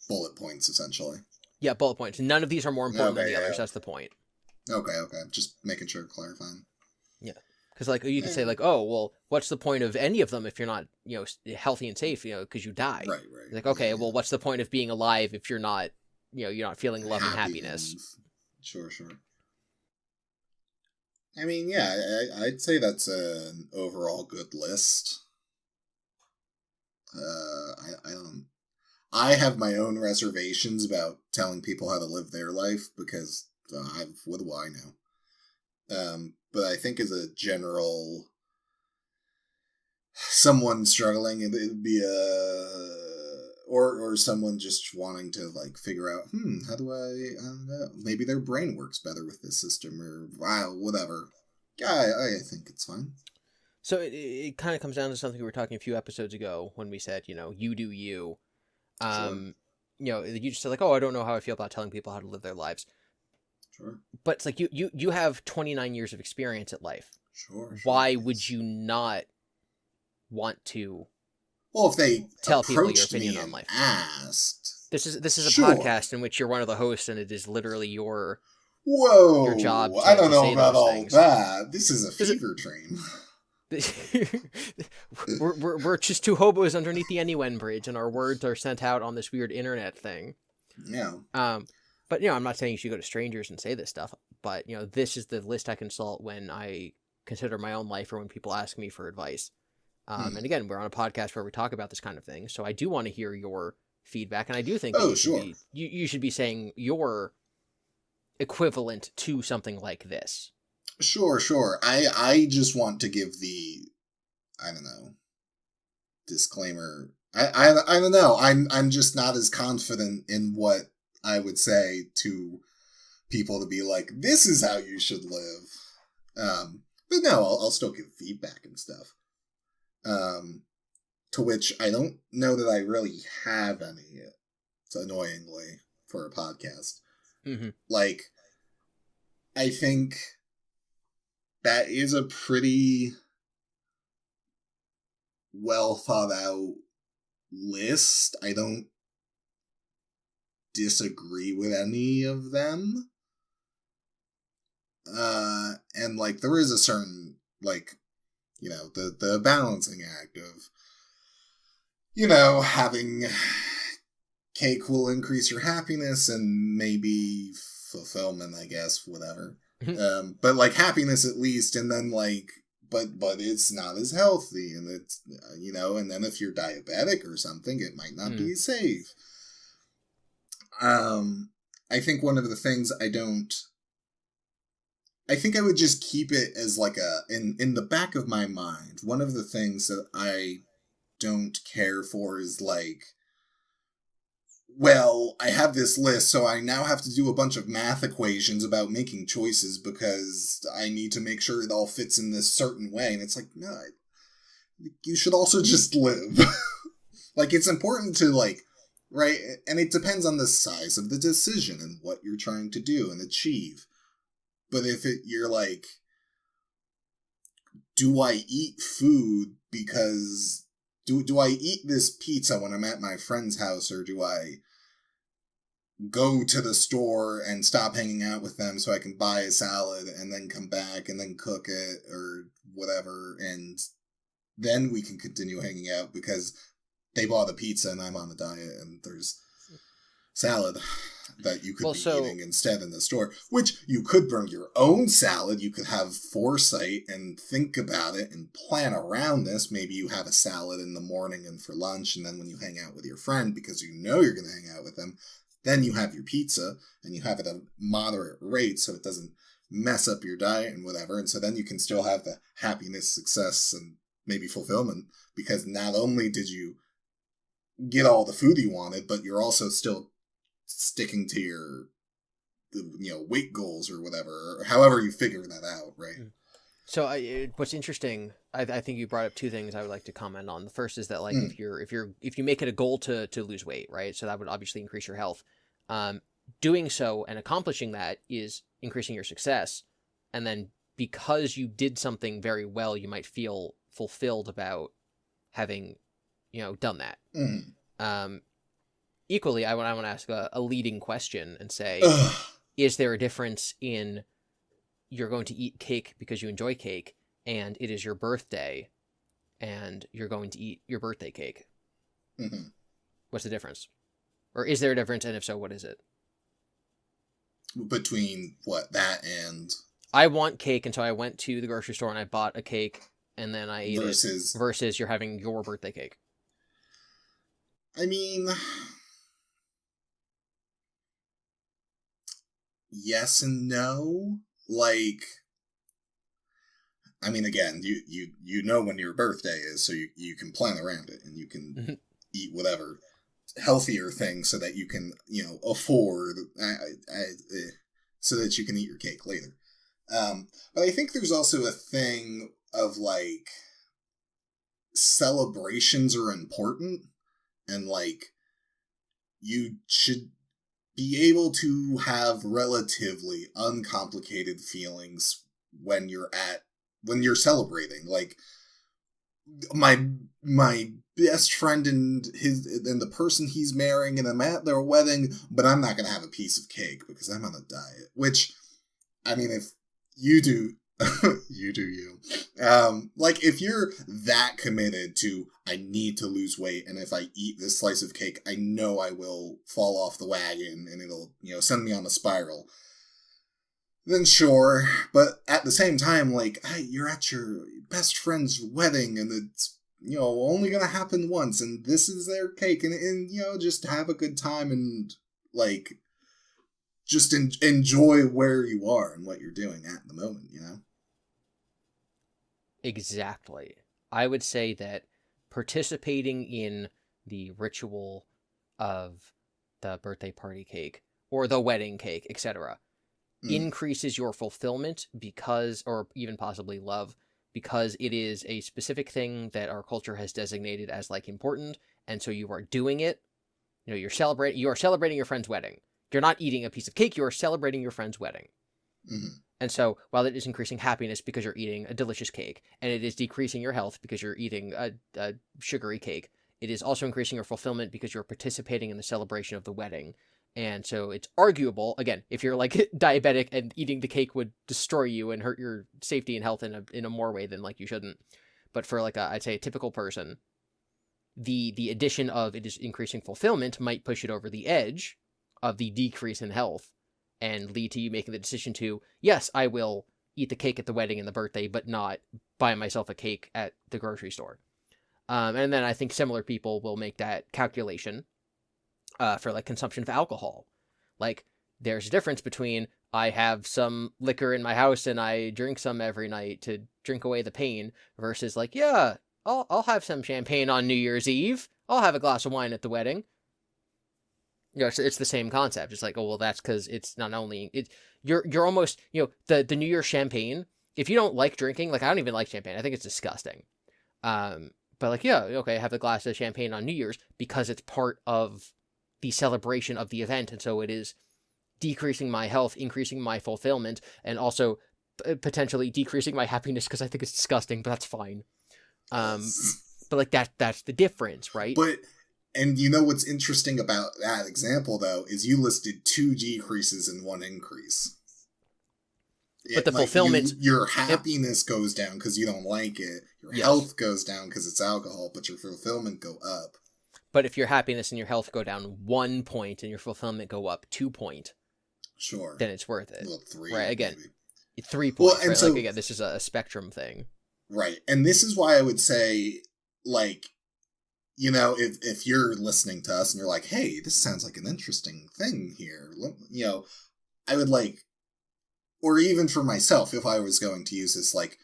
Speaker 2: bullet points essentially?
Speaker 1: Yeah, bullet points. None of these are more important than the others. That's the point.
Speaker 2: Okay, just making sure, clarifying.
Speaker 1: Yeah, because, like, you could say, like, oh, well, what's the point of any of them if you're not, healthy and safe, because you die.
Speaker 2: Right.
Speaker 1: Like, okay, well, what's the point of being alive if you're not, you're not feeling love and happiness?
Speaker 2: Sure. I mean, yeah, I'd say that's an overall good list. I have my own reservations about telling people how to live their life because what do I know? But I think as a general, someone struggling, it'd be or someone just wanting to, like, figure out, how do I don't know, maybe their brain works better with this system, or whatever. Yeah, I think it's fine.
Speaker 1: So it kind of comes down to something we were talking a few episodes ago when we said, you do you. Sure. You just said, like, oh, I don't know how I feel about telling people how to live their lives.
Speaker 2: Sure.
Speaker 1: But it's like you have 29 years of experience at life.
Speaker 2: Sure.
Speaker 1: Why would you not want to?
Speaker 2: Well, if they
Speaker 1: tell people your opinion on life,
Speaker 2: asked,
Speaker 1: this is a
Speaker 2: sure.
Speaker 1: podcast in which you're one of the hosts, and it is literally your job.
Speaker 2: I don't know about all things. That. This is a fever dream.
Speaker 1: we're just two hobos underneath the Anywen bridge, and our words are sent out on this weird internet thing.
Speaker 2: Yeah.
Speaker 1: But I'm not saying you should go to strangers and say this stuff. But this is the list I consult when I consider my own life or when people ask me for advice. And again, we're on a podcast where we talk about this kind of thing, so I do want to hear your feedback, and I do think that
Speaker 2: sure.
Speaker 1: you should be saying your equivalent to something like this.
Speaker 2: Sure. I just want to give I don't know, disclaimer. I don't know. I'm just not as confident in what I would say to people to be like, this is how you should live. But no, I'll still give feedback and stuff. To which I don't know that I really have any, annoyingly, for a podcast.
Speaker 1: Mm-hmm.
Speaker 2: Like, I think that is a pretty well thought out list. I don't disagree with any of them. And like there is a certain, like, you know, the balancing act of, you know, having cake will increase your happiness and maybe fulfillment, I guess, whatever. But like happiness at least, and then like but it's not as healthy, and it's, you know, and then if you're diabetic or something, it might not be safe. I think one of the things I think I would just keep it as like in the back of my mind. One of the things that I don't care for is like, well, I have this list, so I now have to do a bunch of math equations about making choices because I need to make sure it all fits in this certain way. And it's like, no, you should also just live. Like, it's important to, like, right? And it depends on the size of the decision and what you're trying to do and achieve. But if you're like, do I eat food because... Do I eat this pizza when I'm at my friend's house, or do I go to the store and stop hanging out with them so I can buy a salad and then come back and then cook it or whatever, and then we can continue hanging out because they bought a pizza and I'm on a diet and there's salad that you could be eating instead in the store, which you could bring your own salad. You could have foresight and think about it and plan around this. Maybe you have a salad in the morning and for lunch, and then when you hang out with your friend, because you know you're going to hang out with them, then you have your pizza and you have it at a moderate rate so it doesn't mess up your diet and whatever. And so then you can still have the happiness, success, and maybe fulfillment, because not only did you get all the food you wanted, but you're also still sticking to your, you know, weight goals or whatever, or however you figure that out, right?
Speaker 1: So what's interesting, I think you brought up two things I would like to comment on. The first is that, like, if you make it a goal to lose weight, right? So that would obviously increase your health. Doing so and accomplishing that is increasing your success. And then because you did something very well, you might feel fulfilled about having, you know, done that. Equally, I want to ask a leading question and say, is there a difference in you're going to eat cake because you enjoy cake, and it is your birthday, and you're going to eat your birthday cake?
Speaker 2: Mm-hmm.
Speaker 1: What's the difference? Or is there a difference, and if so, what is it?
Speaker 2: Between what, that and...
Speaker 1: I want cake, and so I went to the grocery store and I bought a cake, and then I ate it, versus you're having your birthday cake.
Speaker 2: I mean... yes and no. Like, I mean, again, you know when your birthday is, so you can plan around it, and you can eat whatever healthier things so that you can, you know, afford, so that you can eat your cake later. But I think there's also a thing of, like, celebrations are important, and, like, you should be able to have relatively uncomplicated feelings when you're celebrating. Like, my best friend and the person he's marrying, and I'm at their wedding, but I'm not gonna have a piece of cake because I'm on a diet. Which, I mean, if you do, you do you. Like, if you're that committed to, I need to lose weight, and if I eat this slice of cake, I know I will fall off the wagon and it'll, you know, send me on a spiral, then sure. But at the same time, like, you're at your best friend's wedding, and it's, only gonna happen once, and this is their cake, and just have a good time and like just enjoy where you are and what you're doing at the moment.
Speaker 1: Exactly. I would say that participating in the ritual of the birthday party cake or the wedding cake, etc., increases your fulfillment because, or even possibly love, because it is a specific thing that our culture has designated as like important, and so you are doing it. You are celebrating your friend's wedding. You're not eating a piece of cake, you are celebrating your friend's wedding.
Speaker 2: Mm-hmm.
Speaker 1: And so while it is increasing happiness because you're eating a delicious cake, and it is decreasing your health because you're eating a sugary cake, it is also increasing your fulfillment because you're participating in the celebration of the wedding. And so it's arguable, again, if you're like diabetic and eating the cake would destroy you and hurt your safety and health in a more way than like you shouldn't. But for like I'd say a typical person, the addition of it is increasing fulfillment might push it over the edge of the decrease in health and lead to you making the decision to, yes, I will eat the cake at the wedding and the birthday, but not buy myself a cake at the grocery store. And then I think similar people will make that calculation for like consumption of alcohol. Like there's a difference between I have some liquor in my house and I drink some every night to drink away the pain versus like, yeah, I'll have some champagne on New Year's Eve. I'll have a glass of wine at the wedding. It's the same concept. It's like, oh well, that's because it's not only you're almost the New Year's champagne. If you don't like drinking, like I don't even like champagne. I think it's disgusting. But like, yeah, okay, have a glass of champagne on New Year's because it's part of the celebration of the event, and so it is decreasing my health, increasing my fulfillment, and also potentially decreasing my happiness because I think it's disgusting, but that's fine. But like that's the difference, right?
Speaker 2: And what's interesting about that example, though, is you listed 2 decreases and 1 increase.
Speaker 1: But the fulfillment...
Speaker 2: Your happiness goes down because you don't like it. Your health goes down because it's alcohol, but your fulfillment go up.
Speaker 1: But if your happiness and your health go down 1 point and your fulfillment go up 2 point,
Speaker 2: sure,
Speaker 1: then it's worth it.
Speaker 2: Well, 3,
Speaker 1: right? Again,
Speaker 2: maybe.
Speaker 1: 3 points,
Speaker 2: and
Speaker 1: right?
Speaker 2: so,
Speaker 1: like, again, this is a spectrum thing.
Speaker 2: Right. And this is why I would say, like, if you're listening to us and you're like, hey, this sounds like an interesting thing here, I would like, or even for myself, if I was going to use this, like,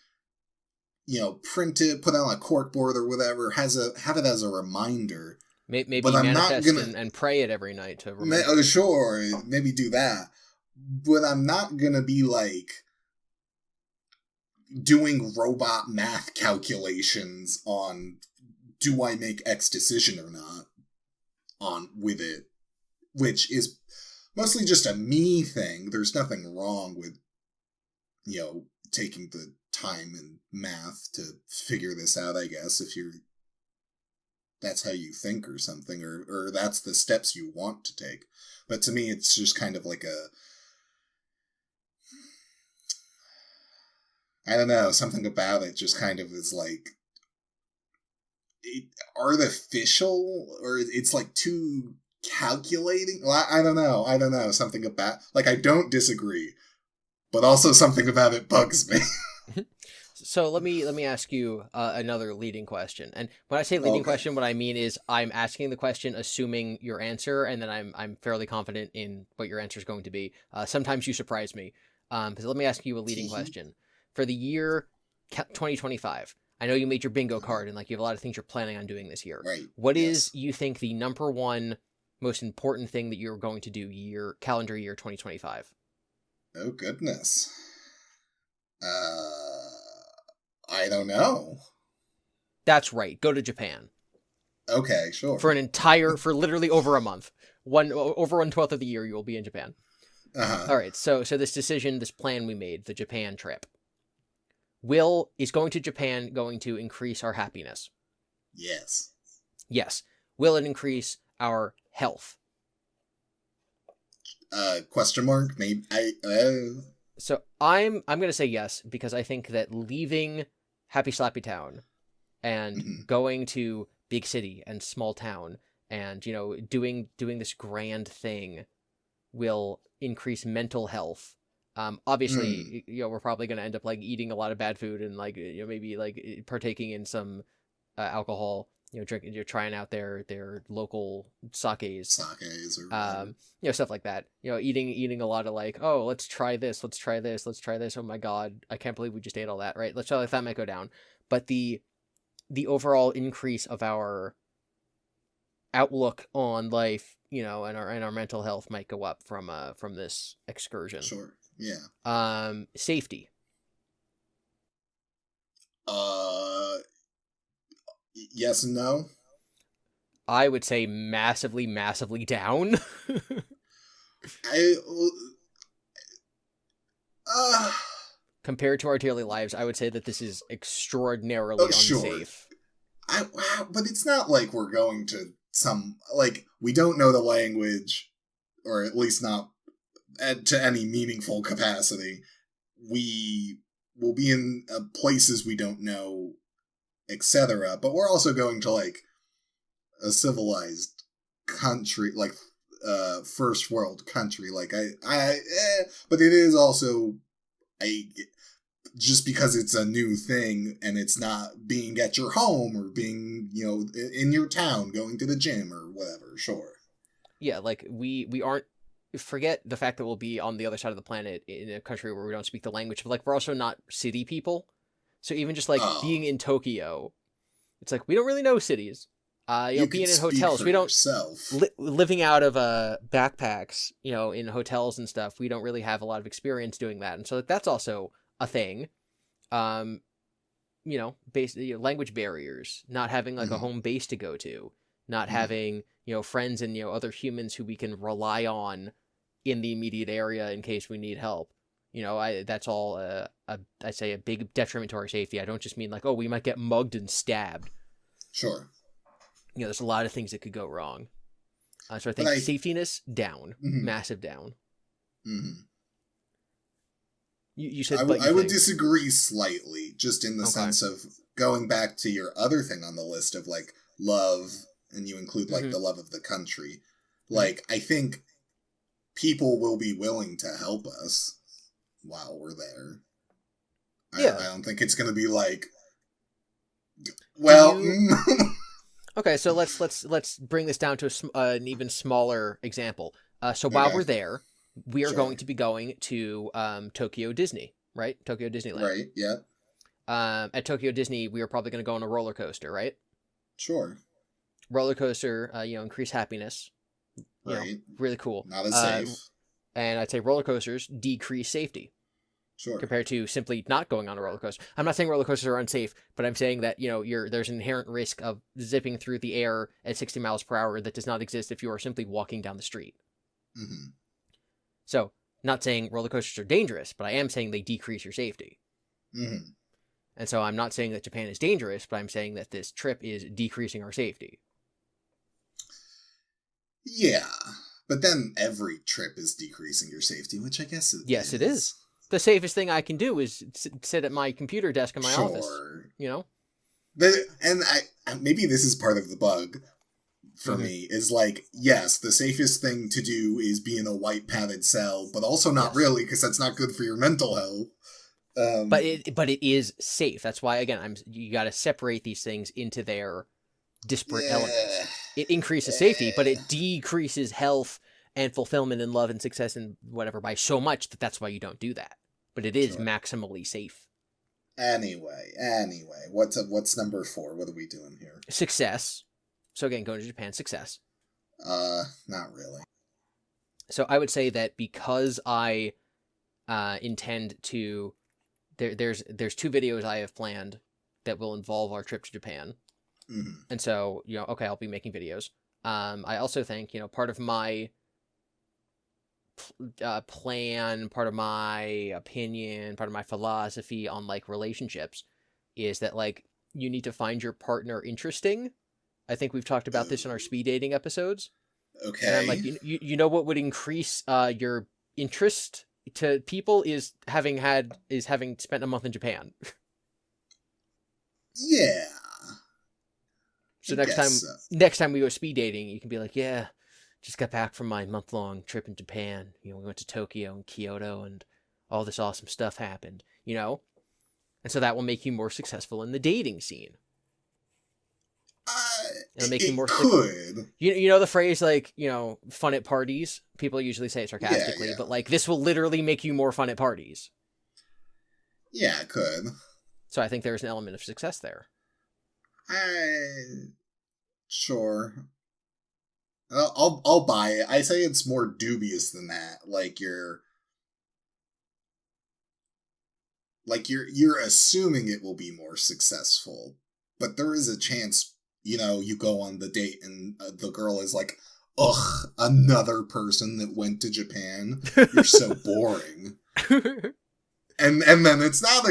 Speaker 2: print it, put it on a corkboard or whatever, have it as a reminder.
Speaker 1: Maybe manifest and pray it every night to remember.
Speaker 2: Sure, maybe do that. But I'm not going to be, like, doing robot math calculations on do I make X decision or not with it, which is mostly just a me thing. There's nothing wrong with, taking the time and math to figure this out, I guess, if that's how you think or something, or that's the steps you want to take. But to me, it's just kind of like I don't know, something about it just kind of is like, artificial, or it's like too calculating. Well, I don't know, something about, like, I don't disagree, but also something about it bugs me.
Speaker 1: So let me ask you another leading question. And when I say leading question, what I mean is I'm asking the question assuming your answer, and then I'm fairly confident in what your answer is going to be. Sometimes you surprise me. So let me ask you a leading question. For the year 2025, I know you made your bingo card and like you have a lot of things you're planning on doing this year.
Speaker 2: Right.
Speaker 1: What is, you think, the number one most important thing that you're going to do calendar year 2025?
Speaker 2: Oh, goodness. I don't know.
Speaker 1: That's right. Go to Japan.
Speaker 2: Okay, sure.
Speaker 1: For literally over a month. Over 1/12 of the year, you will be in Japan.
Speaker 2: Uh-huh.
Speaker 1: All right. So this plan we made, the Japan trip. Is going to Japan going to increase our happiness?
Speaker 2: Yes.
Speaker 1: Yes. Will it increase our health?
Speaker 2: Question mark? Maybe.
Speaker 1: So I'm going to say yes, because I think that leaving Happy Slappy Town and going to big city and small town and, doing this grand thing will increase mental health. Obviously, we're probably going to end up like eating a lot of bad food and like, maybe like partaking in some alcohol, drinking, you're trying out their local sakes,
Speaker 2: or whatever.
Speaker 1: Stuff like that. Eating a lot of like, oh, let's try this. Oh my God, I can't believe we just ate all that. Right? Let's try that might go down. But the overall increase of our outlook on life, and our mental health might go up from this excursion.
Speaker 2: Sure. Yeah.
Speaker 1: Safety.
Speaker 2: Yes and no.
Speaker 1: I would say massively, massively down. Compared to our daily lives, I would say that this is extraordinarily unsafe.
Speaker 2: But it's not like we're going to we don't know the language, or at least not to any meaningful capacity. We will be in places we don't know, etc. But we're also going to a civilized country, first world country. But it is also just because it's a new thing and it's not being at your home or being, in your town, going to the gym or whatever. Sure.
Speaker 1: Yeah. We aren't, forget the fact that we'll be on the other side of the planet in a country where we don't speak the language, but we're also not city people. So even just being in Tokyo, it's we don't really know cities. Being in hotels, we don't living out of backpacks, in hotels and stuff. We don't really have a lot of experience doing that, and so that's also a thing. Basically, language barriers, not having a home base to go to, not having friends and other humans who we can rely on in the immediate area in case we need help. That's all I'd say a big detriment to our safety. I don't just mean we might get mugged and stabbed.
Speaker 2: Sure.
Speaker 1: There's a lot of things that could go wrong. So I think safetiness down, massive down.
Speaker 2: Mm-hmm.
Speaker 1: You said
Speaker 2: I would disagree slightly, just in the sense of going back to your other thing on the list of love, and you include the love of the country. I think people will be willing to help us while we're there.
Speaker 1: Yeah.
Speaker 2: I don't think it's going to be
Speaker 1: Okay, so let's bring this down to an even smaller example. So while we're there, we are going to be going to Tokyo Disney, right? Tokyo Disneyland.
Speaker 2: Right, yeah.
Speaker 1: At Tokyo Disney, we are probably going to go on a roller coaster, right?
Speaker 2: Sure.
Speaker 1: Roller coaster, increase happiness.
Speaker 2: Right.
Speaker 1: Really cool.
Speaker 2: Not as safe.
Speaker 1: And I'd say roller coasters decrease safety.
Speaker 2: Sure.
Speaker 1: Compared to simply not going on a roller coaster. I'm not saying roller coasters are unsafe, but I'm saying that, there's an inherent risk of zipping through the air at 60 miles per hour that does not exist if you are simply walking down the street.
Speaker 2: Mm-hmm.
Speaker 1: So, not saying roller coasters are dangerous, but I am saying they decrease your safety.
Speaker 2: Mm-hmm.
Speaker 1: And so I'm not saying that Japan is dangerous, but I'm saying that this trip is decreasing our safety.
Speaker 2: Yeah, but then every trip is decreasing your safety, which I guess it is.
Speaker 1: Yes, it is. The safest thing I can do is sit at my computer desk in my office.
Speaker 2: And maybe this is part of the bug for me, is yes, the safest thing to do is be in a white padded cell, but also not really, because that's not good for your mental health.
Speaker 1: But it is safe. That's why, again, you got to separate these things into their disparate elements. It increases safety, but it decreases health and fulfillment and love and success and whatever by so much that's why you don't do that. But it is maximally safe.
Speaker 2: Anyway, what's number 4? What are we doing here?
Speaker 1: Success. So again, going to Japan, success.
Speaker 2: Not really.
Speaker 1: So I would say that because I intend to, there's 2 videos I have planned that will involve our trip to Japan.
Speaker 2: Mm-hmm.
Speaker 1: And so, I'll be making videos. I also think, part of my plan, part of my opinion, part of my philosophy on relationships is that you need to find your partner interesting. I think we've talked about this in our speed dating episodes.
Speaker 2: Okay.
Speaker 1: And I'm you know what would increase your interest to people is having spent a month in Japan.
Speaker 2: Yeah.
Speaker 1: So next time we go speed dating, you can be like, yeah, just got back from my month-long trip in Japan. We went to Tokyo and Kyoto and all this awesome stuff happened, And so that will make you more successful in the dating scene. It'll make you more
Speaker 2: could.
Speaker 1: You know the phrase, like, you know, fun at parties? People usually say it sarcastically,
Speaker 2: Yeah.
Speaker 1: but, like, this will literally make you more fun at parties.
Speaker 2: Yeah, it could.
Speaker 1: So I think there's an element of success there.
Speaker 2: Sure. I'll buy it. I say it's more dubious than that. Like you're assuming it will be more successful, but there is a chance, you know, you go on the date and the girl is like, ugh, another person that went to Japan. You're so boring. and then it's not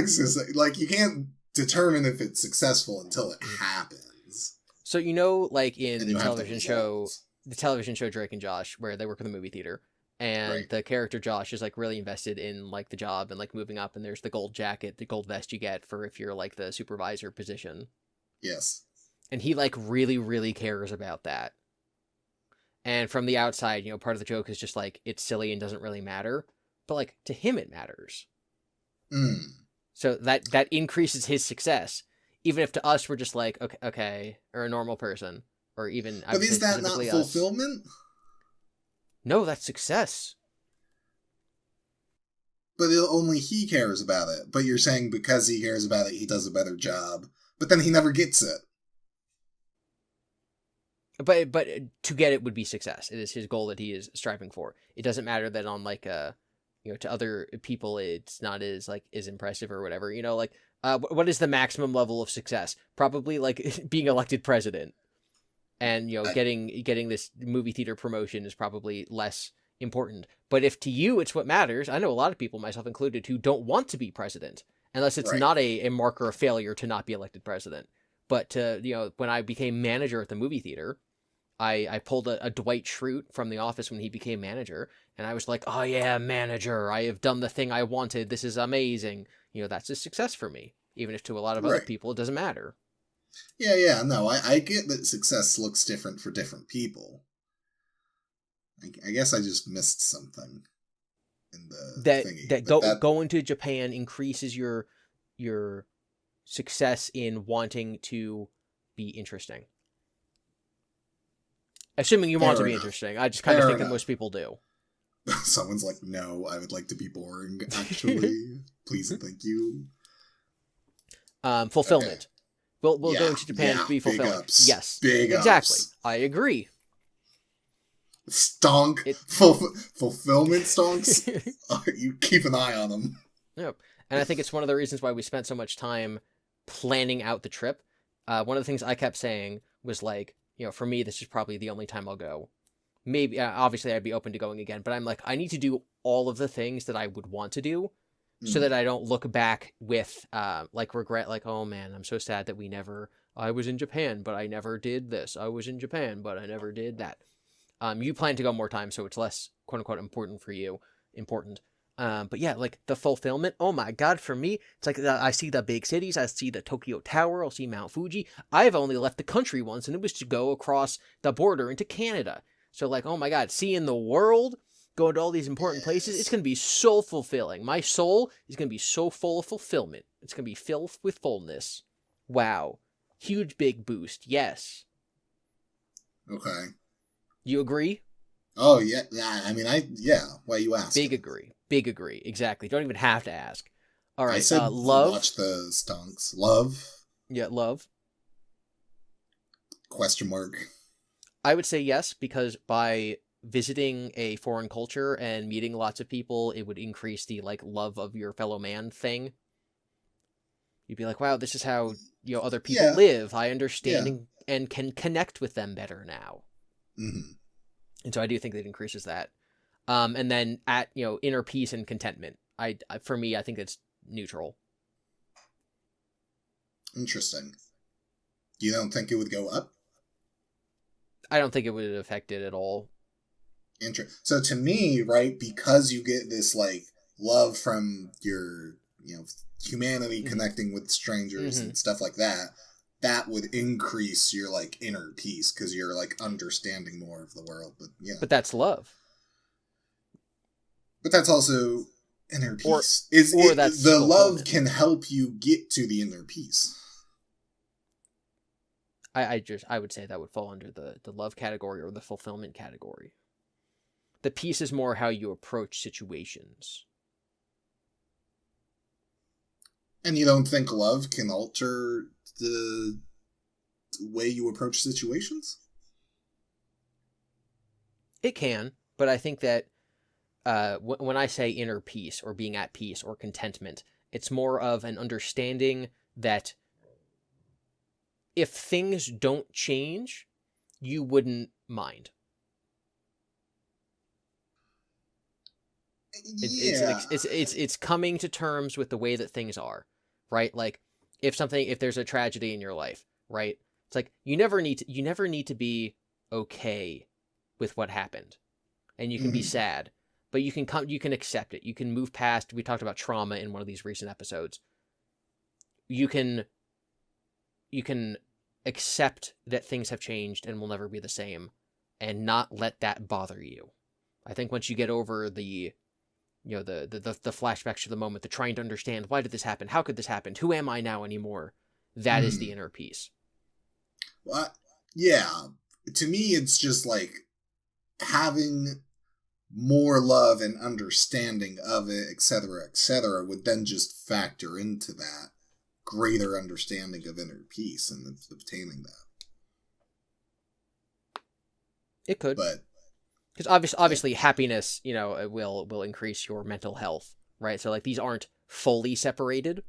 Speaker 2: like you can't determine if it's successful until it happens.
Speaker 1: So, you know, like in the television show Drake and Josh, where they work in the movie theater, and the character Josh is like really invested in like the job and like moving up, and there's the gold jacket, the gold vest you get for if you're like the supervisor position.
Speaker 2: Yes.
Speaker 1: And he like really, really cares about that. And from the outside, you know, part of the joke is just like, it's silly and doesn't really matter. But like, to him it matters. So that increases his success. Even if to us we're just like, okay, or a normal person, or even.
Speaker 2: But is that not fulfillment?
Speaker 1: No, that's success.
Speaker 2: But only he cares about it. But you're saying because he cares about it, he does a better job. But then he never gets it.
Speaker 1: But to get it would be success. It is his goal that he is striving for. It doesn't matter that on like you know, to other people it's not as like as impressive or whatever. You know, like what is the maximum level of success? Probably like being elected president. And, you know, getting this movie theater promotion is probably less important. But if to you it's what matters, I know a lot of people, myself included, who don't want to be president unless it's not a marker of failure to not be elected president. But you know, when I became manager at the movie theater, I pulled a Dwight Schrute from The Office when he became manager, and I was like, oh yeah, manager, I have done the thing I wanted. This is amazing. You know, that's a success for me, even if to a lot of other people it doesn't matter.
Speaker 2: Yeah, no, I get that success looks different for different people. I guess I just missed something in the thingy.
Speaker 1: Going to Japan increases your success in wanting to be interesting. Assuming you want to be interesting. I just kind of think that most people do.
Speaker 2: Someone's like, no, I would like to be boring, actually. Please and thank you.
Speaker 1: Fulfillment.
Speaker 2: Okay.
Speaker 1: We'll go to Japan to be fulfilling. Yes. Big exactly. Ups. I agree.
Speaker 2: Stonk. Fulfillment stonks? You keep an eye on them.
Speaker 1: Yep. And I think it's one of the reasons why we spent so much time planning out the trip. One of the things I kept saying was like, you know, for me, this is probably the only time I'll go. Maybe, obviously, I'd be open to going again, but I'm like, I need to do all of the things that I would want to do so that I don't look back with, like, regret, like, oh man, I'm so sad that I was in Japan, but I never did this. I was in Japan, but I never did that. You plan to go more times, so it's less, quote unquote, important for you. But yeah, like the fulfillment, oh my god, for me, it's like I see the big cities, I see the Tokyo Tower, I'll see Mount Fuji. I've only left the country once, and it was to go across the border into Canada. So like, oh my god, seeing the world, going to all these important places, it's going to be so fulfilling. My soul is going to be so full of fulfillment. It's going to be filled with fullness. Wow. Huge big boost, yes.
Speaker 2: Okay.
Speaker 1: You agree?
Speaker 2: Oh, yeah. I mean, why you ask?
Speaker 1: Big agree. Exactly. Don't even have to ask. All right.
Speaker 2: I said
Speaker 1: love.
Speaker 2: Watch the stonks. Love.
Speaker 1: Yeah, love.
Speaker 2: Question mark.
Speaker 1: I would say yes, because by visiting a foreign culture and meeting lots of people, it would increase the like love of your fellow man thing. You'd be like, wow, this is how, you know, other people live. I understand and can connect with them better now.
Speaker 2: Mm-hmm.
Speaker 1: And so I do think that increases that. And then at, you know, inner peace and contentment. For me, I think it's neutral.
Speaker 2: Interesting. You don't think it would go up?
Speaker 1: I don't think it would affect it at all.
Speaker 2: So to me, right, because you get this like love from your, you know, humanity connecting with strangers and stuff like that, that would increase your like inner peace because you're like understanding more of the world. But yeah,
Speaker 1: but that's love.
Speaker 2: But that's also inner peace. The love can help you get to the inner peace.
Speaker 1: I would say that would fall under the love category or the fulfillment category. The peace is more how you approach situations.
Speaker 2: And you don't think love can alter the way you approach situations?
Speaker 1: It can, but I think that when I say inner peace or being at peace or contentment, it's more of an understanding that if things don't change, you wouldn't mind.
Speaker 2: Yeah.
Speaker 1: It's coming to terms with the way that things are, right? Like if there's a tragedy in your life, right? It's like you never need to be okay with what happened, and you can be sad, but you can accept it. You can move past. We talked about trauma in one of these recent episodes. You can accept that things have changed and will never be the same, and not let that bother you. I think once you get over the flashbacks to the moment, the trying to understand, why did this happen? How could this happen? Who am I now anymore? That is the inner peace.
Speaker 2: Well, yeah. To me, it's just like having more love and understanding of it, etc., would then just factor into that greater understanding of inner peace and obtaining that.
Speaker 1: It could.
Speaker 2: But
Speaker 1: because obviously happiness, will increase your mental health, right? So like these aren't fully separated.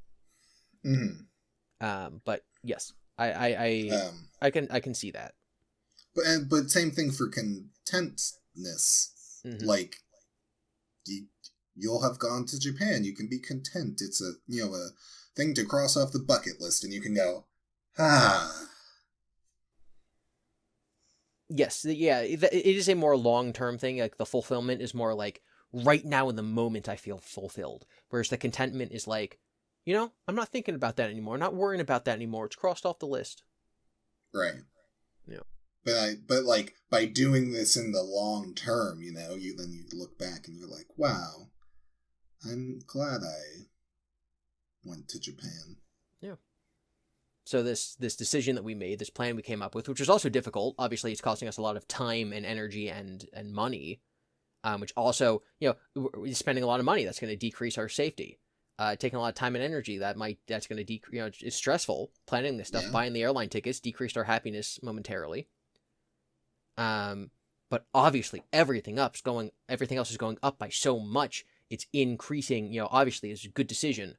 Speaker 1: But yes, I can see that.
Speaker 2: But same thing for contentness. Like you'll have gone to Japan, you can be content. It's a thing to cross off the bucket list, and you can go, ah.
Speaker 1: Yes, yeah, it is a more long-term thing. Like the fulfillment is more like right now in the moment I feel fulfilled, whereas the contentment is like, I'm not thinking about that anymore, not worrying about that anymore. It's crossed off the list.
Speaker 2: Right.
Speaker 1: Yeah.
Speaker 2: But like by doing this in the long term, you look back and you're like, wow, I'm glad I went to Japan.
Speaker 1: Yeah. So this decision that we made, this plan we came up with, which was also difficult. Obviously, it's costing us a lot of time and energy and money, which also, we're spending a lot of money. That's going to decrease our safety. Taking a lot of time and energy, that's going to decrease. It's stressful planning this stuff. Yeah. Buying the airline tickets decreased our happiness momentarily. But obviously, everything else is going up by so much. It's increasing. Obviously, it's a good decision.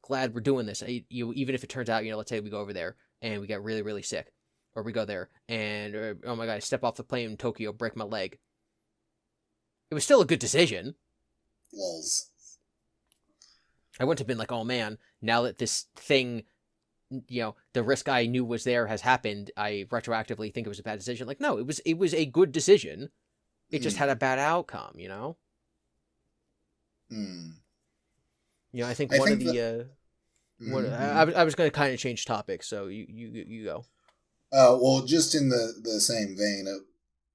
Speaker 1: Glad we're doing this. Even if it turns out, let's say we go over there and we get really, really sick, or we go there and oh my god, I step off the plane in Tokyo, break my leg. It was still a good decision.
Speaker 2: Lols.
Speaker 1: I wouldn't have been like, oh man, now that this thing, the risk I knew was there has happened, I retroactively think it was a bad decision. Like, no, it was a good decision. It just had a bad outcome, I think one of the I was going to kind of change topics, so you go.
Speaker 2: Well, just in the same vein,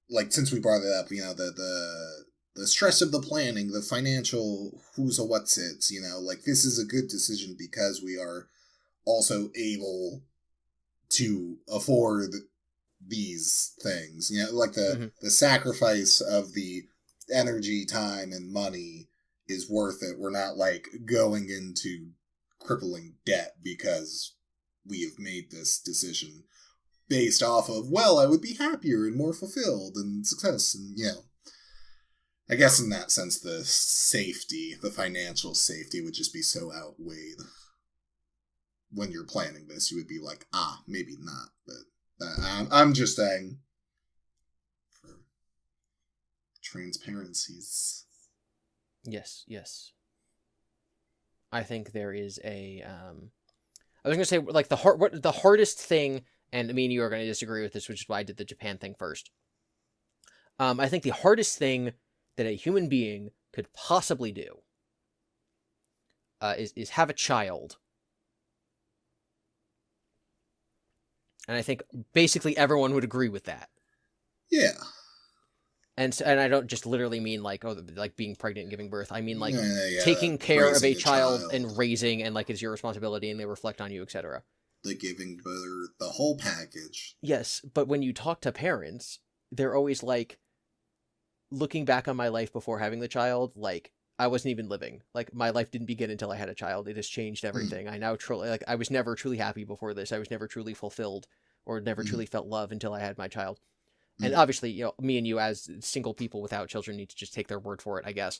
Speaker 2: like since we brought it up, the stress of the planning, the financial who's a what's it's, like this is a good decision because we are also able to afford these things, like the sacrifice of the energy, time, and money is worth it. We're not like going into crippling debt because we have made this decision based off of, well, I would be happier and more fulfilled and success. And, I guess in that sense, the financial safety would just be so outweighed. When you're planning this, you would be like, maybe not. But I'm just saying for transparencies.
Speaker 1: Yes. I think there is I was going to say, like, the hardest thing, and me and you are going to disagree with this, which is why I did the Japan thing first. I think the hardest thing that a human being could possibly do is have a child. And I think basically everyone would agree with that.
Speaker 2: Yeah.
Speaker 1: And I don't just literally mean like being pregnant and giving birth. I mean taking care of a child and raising, and like it's your responsibility and they reflect on you, etc.
Speaker 2: the giving, but the whole package.
Speaker 1: Yes, but when you talk to parents, they're always like, looking back on my life before having the child, like, I wasn't even living. Like, my life didn't begin until I had a child. It has changed everything. I now truly, like, I was never truly happy before this. I was never truly fulfilled or never truly felt love until I had my child. And obviously, you know, me and you as single people without children need to just take their word for it, I guess.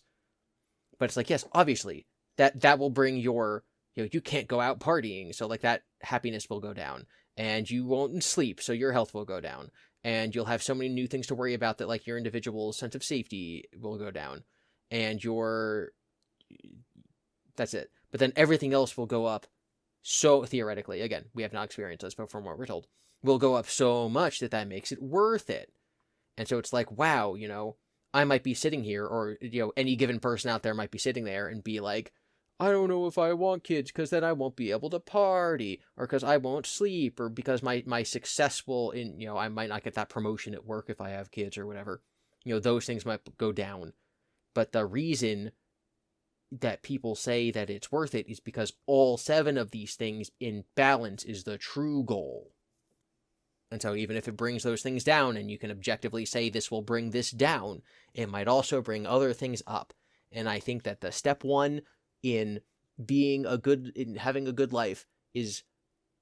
Speaker 1: But it's like, yes, obviously, that will bring your, you know, you can't go out partying, so like that happiness will go down. And you won't sleep, so your health will go down. And you'll have so many new things to worry about that, like, your individual sense of safety will go down. And that's it. But then everything else will go up so, theoretically, again, we have not experienced this, but from what we're told, will go up so much that makes it worth it. And so it's like, wow, you know, I might be sitting here, or, you know, any given person out there might be sitting there and be like, I don't know if I want kids because then I won't be able to party, or because I won't sleep, or because my success will, you know, I might not get that promotion at work if I have kids or whatever. You know, those things might go down. But the reason that people say that it's worth it is because all 7 of these things in balance is the true goal. And so even if it brings those things down, and you can objectively say this will bring this down, it might also bring other things up. And I think that the step 1 in having a good life is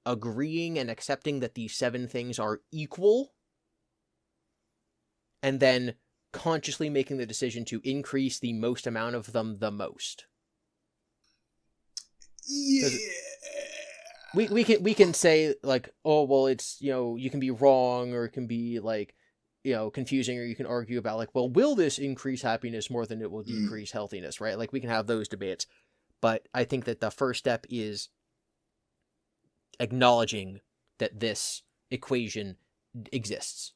Speaker 1: agreeing and accepting that these 7 things are equal, and then consciously making the decision to increase the most amount of them the most.
Speaker 2: Yeah.
Speaker 1: We can say, like, oh, well, it's, you know, you can be wrong, or it can be, like, you know, confusing, or you can argue about, like, well, will this increase happiness more than it will decrease healthiness, right? Like, we can have those debates. But I think that the first step is acknowledging that this equation exists.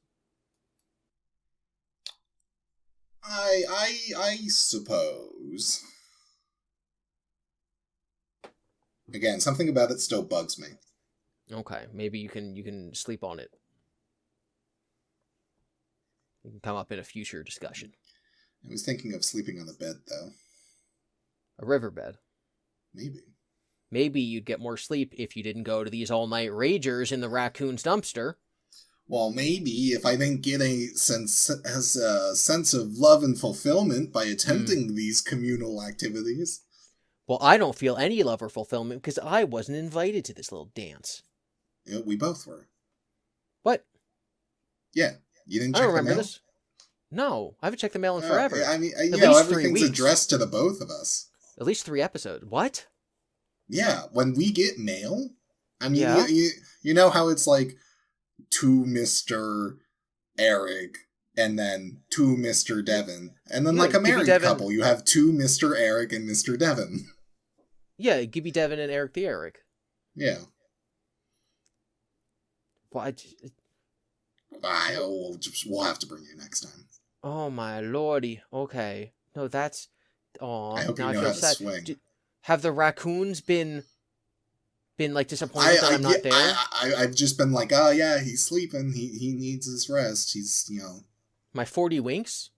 Speaker 2: I suppose. Again, something about it still bugs me.
Speaker 1: Okay, maybe you can sleep on it. It can come up in a future discussion.
Speaker 2: I was thinking of sleeping on the bed, though.
Speaker 1: A riverbed.
Speaker 2: Maybe
Speaker 1: you'd get more sleep if you didn't go to these all-night ragers in the raccoon's dumpster.
Speaker 2: Well, maybe if I didn't get a sense of love and fulfillment by attempting these communal activities.
Speaker 1: Well, I don't feel any love or fulfillment because I wasn't invited to this little dance.
Speaker 2: Yeah, we both were.
Speaker 1: What?
Speaker 2: Yeah, you didn't
Speaker 1: check
Speaker 2: the mail?
Speaker 1: I don't remember this. No, I haven't checked the mail in forever.
Speaker 2: I mean, everything's addressed to the both of us.
Speaker 1: At least 3 episodes. What?
Speaker 2: Yeah, when we get mail, I mean, you know how it's like to Mr. Eric and then to Mr. Devon, and then like a married couple, you have to Mr. Eric and Mr. Devon.
Speaker 1: Yeah, Gibby Devon and Eric the Eric.
Speaker 2: Yeah.
Speaker 1: Well,
Speaker 2: we'll have to bring you next time.
Speaker 1: Oh my lordy. Okay. No, that's... Oh,
Speaker 2: I hope you know how to swing.
Speaker 1: Have the raccoons been like disappointed that I'm not there?
Speaker 2: I've just been like, oh yeah, he's sleeping. He needs his rest. He's, you know.
Speaker 1: My 40 winks?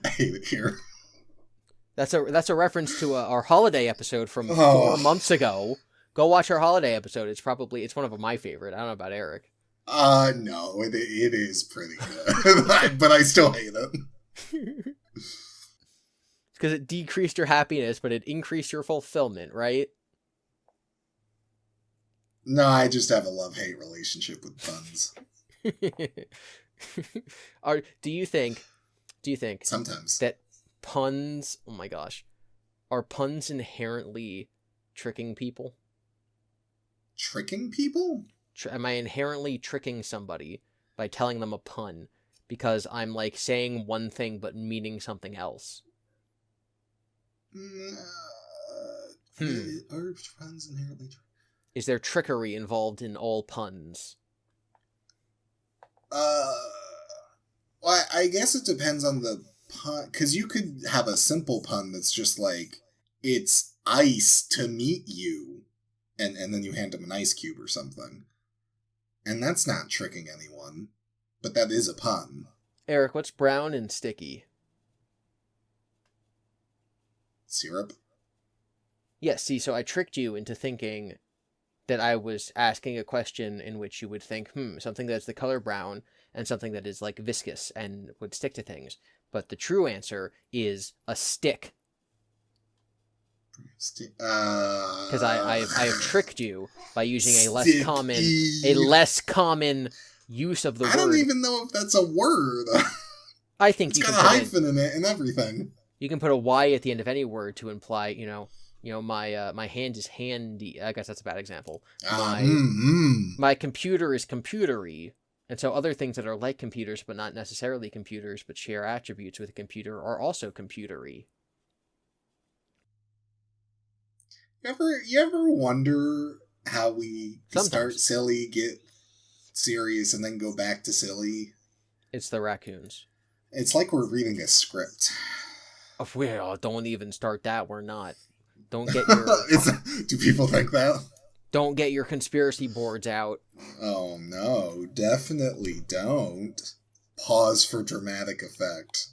Speaker 2: I hate it here.
Speaker 1: That's a reference to our holiday episode from 4 months ago. Go watch our holiday episode. It's one of my favorite. I don't know about Eric.
Speaker 2: No, it is pretty good, but I still hate it.
Speaker 1: Because it decreased your happiness, but it increased your fulfillment, right?
Speaker 2: No, I just have a love-hate relationship with puns.
Speaker 1: Do you think
Speaker 2: sometimes
Speaker 1: that puns, oh my gosh, are puns inherently tricking people?
Speaker 2: Tricking people?
Speaker 1: Am I inherently tricking somebody by telling them a pun because I'm like saying one thing but meaning something else?
Speaker 2: Are puns inherently tricking?
Speaker 1: Is there trickery involved in all puns?
Speaker 2: Well, I guess it depends on the pun, because you could have a simple pun that's just like, it's ice to meet you, and then you hand them an ice cube or something. And that's not tricking anyone, but that is a pun.
Speaker 1: Eric, what's brown and sticky?
Speaker 2: Syrup?
Speaker 1: Yes, see, so I tricked you into thinking that I was asking a question in which you would think, something that's the color brown and something that is like viscous and would stick to things. But the true answer is a stick. Because I have tricked you by using a less common use of the word.
Speaker 2: I don't even know if that's a word.
Speaker 1: I think
Speaker 2: it's got a hyphen in it and everything.
Speaker 1: You can put a Y at the end of any word to imply, my hand is handy. I guess that's a bad example. My computer is computery. And so other things that are like computers, but not necessarily computers, but share attributes with a computer are also computery.
Speaker 2: You ever wonder how we
Speaker 1: Sometimes
Speaker 2: start silly, get serious, and then go back to silly?
Speaker 1: It's the raccoons.
Speaker 2: It's like we're reading a script.
Speaker 1: Well, don't even start that. We're not. Don't get your...
Speaker 2: Do people think that?
Speaker 1: Don't get your conspiracy boards out.
Speaker 2: Oh, no. Definitely don't. Pause for dramatic effect.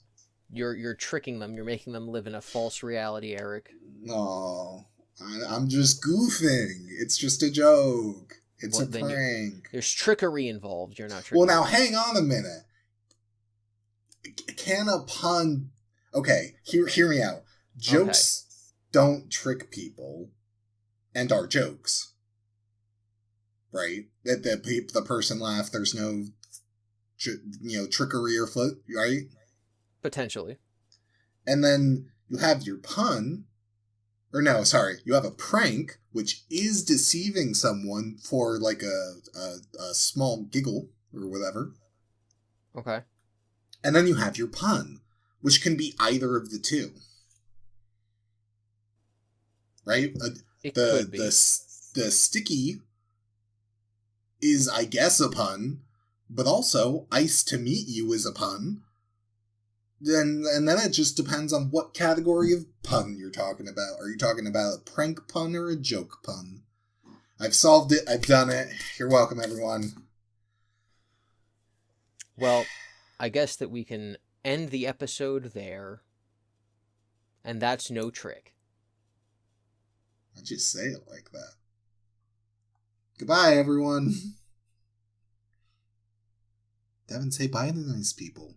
Speaker 1: You're tricking them. You're making them live in a false reality, Eric.
Speaker 2: No. I'm just goofing. It's just a joke. It's a prank.
Speaker 1: There's trickery involved. You're not tricking.
Speaker 2: Well, now, hang on a minute. Can a pun... Okay, hear me out. Jokes don't trick people and are jokes. Right? That the person laughed, there's no trickery or flip, right?
Speaker 1: Potentially.
Speaker 2: And then you have your pun, or no, sorry, you have a prank, which is deceiving someone for like a small giggle or whatever.
Speaker 1: Okay.
Speaker 2: And then you have your pun, which can be either of the two. Right?
Speaker 1: It could be.
Speaker 2: The sticky is, I guess, a pun, but also ice to meet you is a pun. And then it just depends on what category of pun you're talking about. Are you talking about a prank pun or a joke pun? I've solved it. I've done it. You're welcome, everyone.
Speaker 1: Well, I guess that we can end the episode there. And that's no trick.
Speaker 2: I just say it like that. Goodbye, everyone. Devon, say bye to nice people.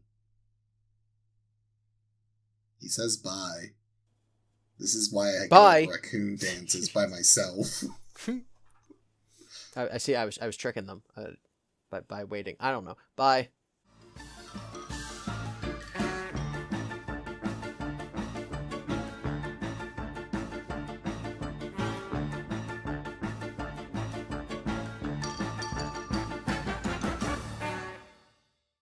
Speaker 2: He says bye. This is why I go raccoon dances by myself.
Speaker 1: I see. I was tricking them by waiting. I don't know. Bye.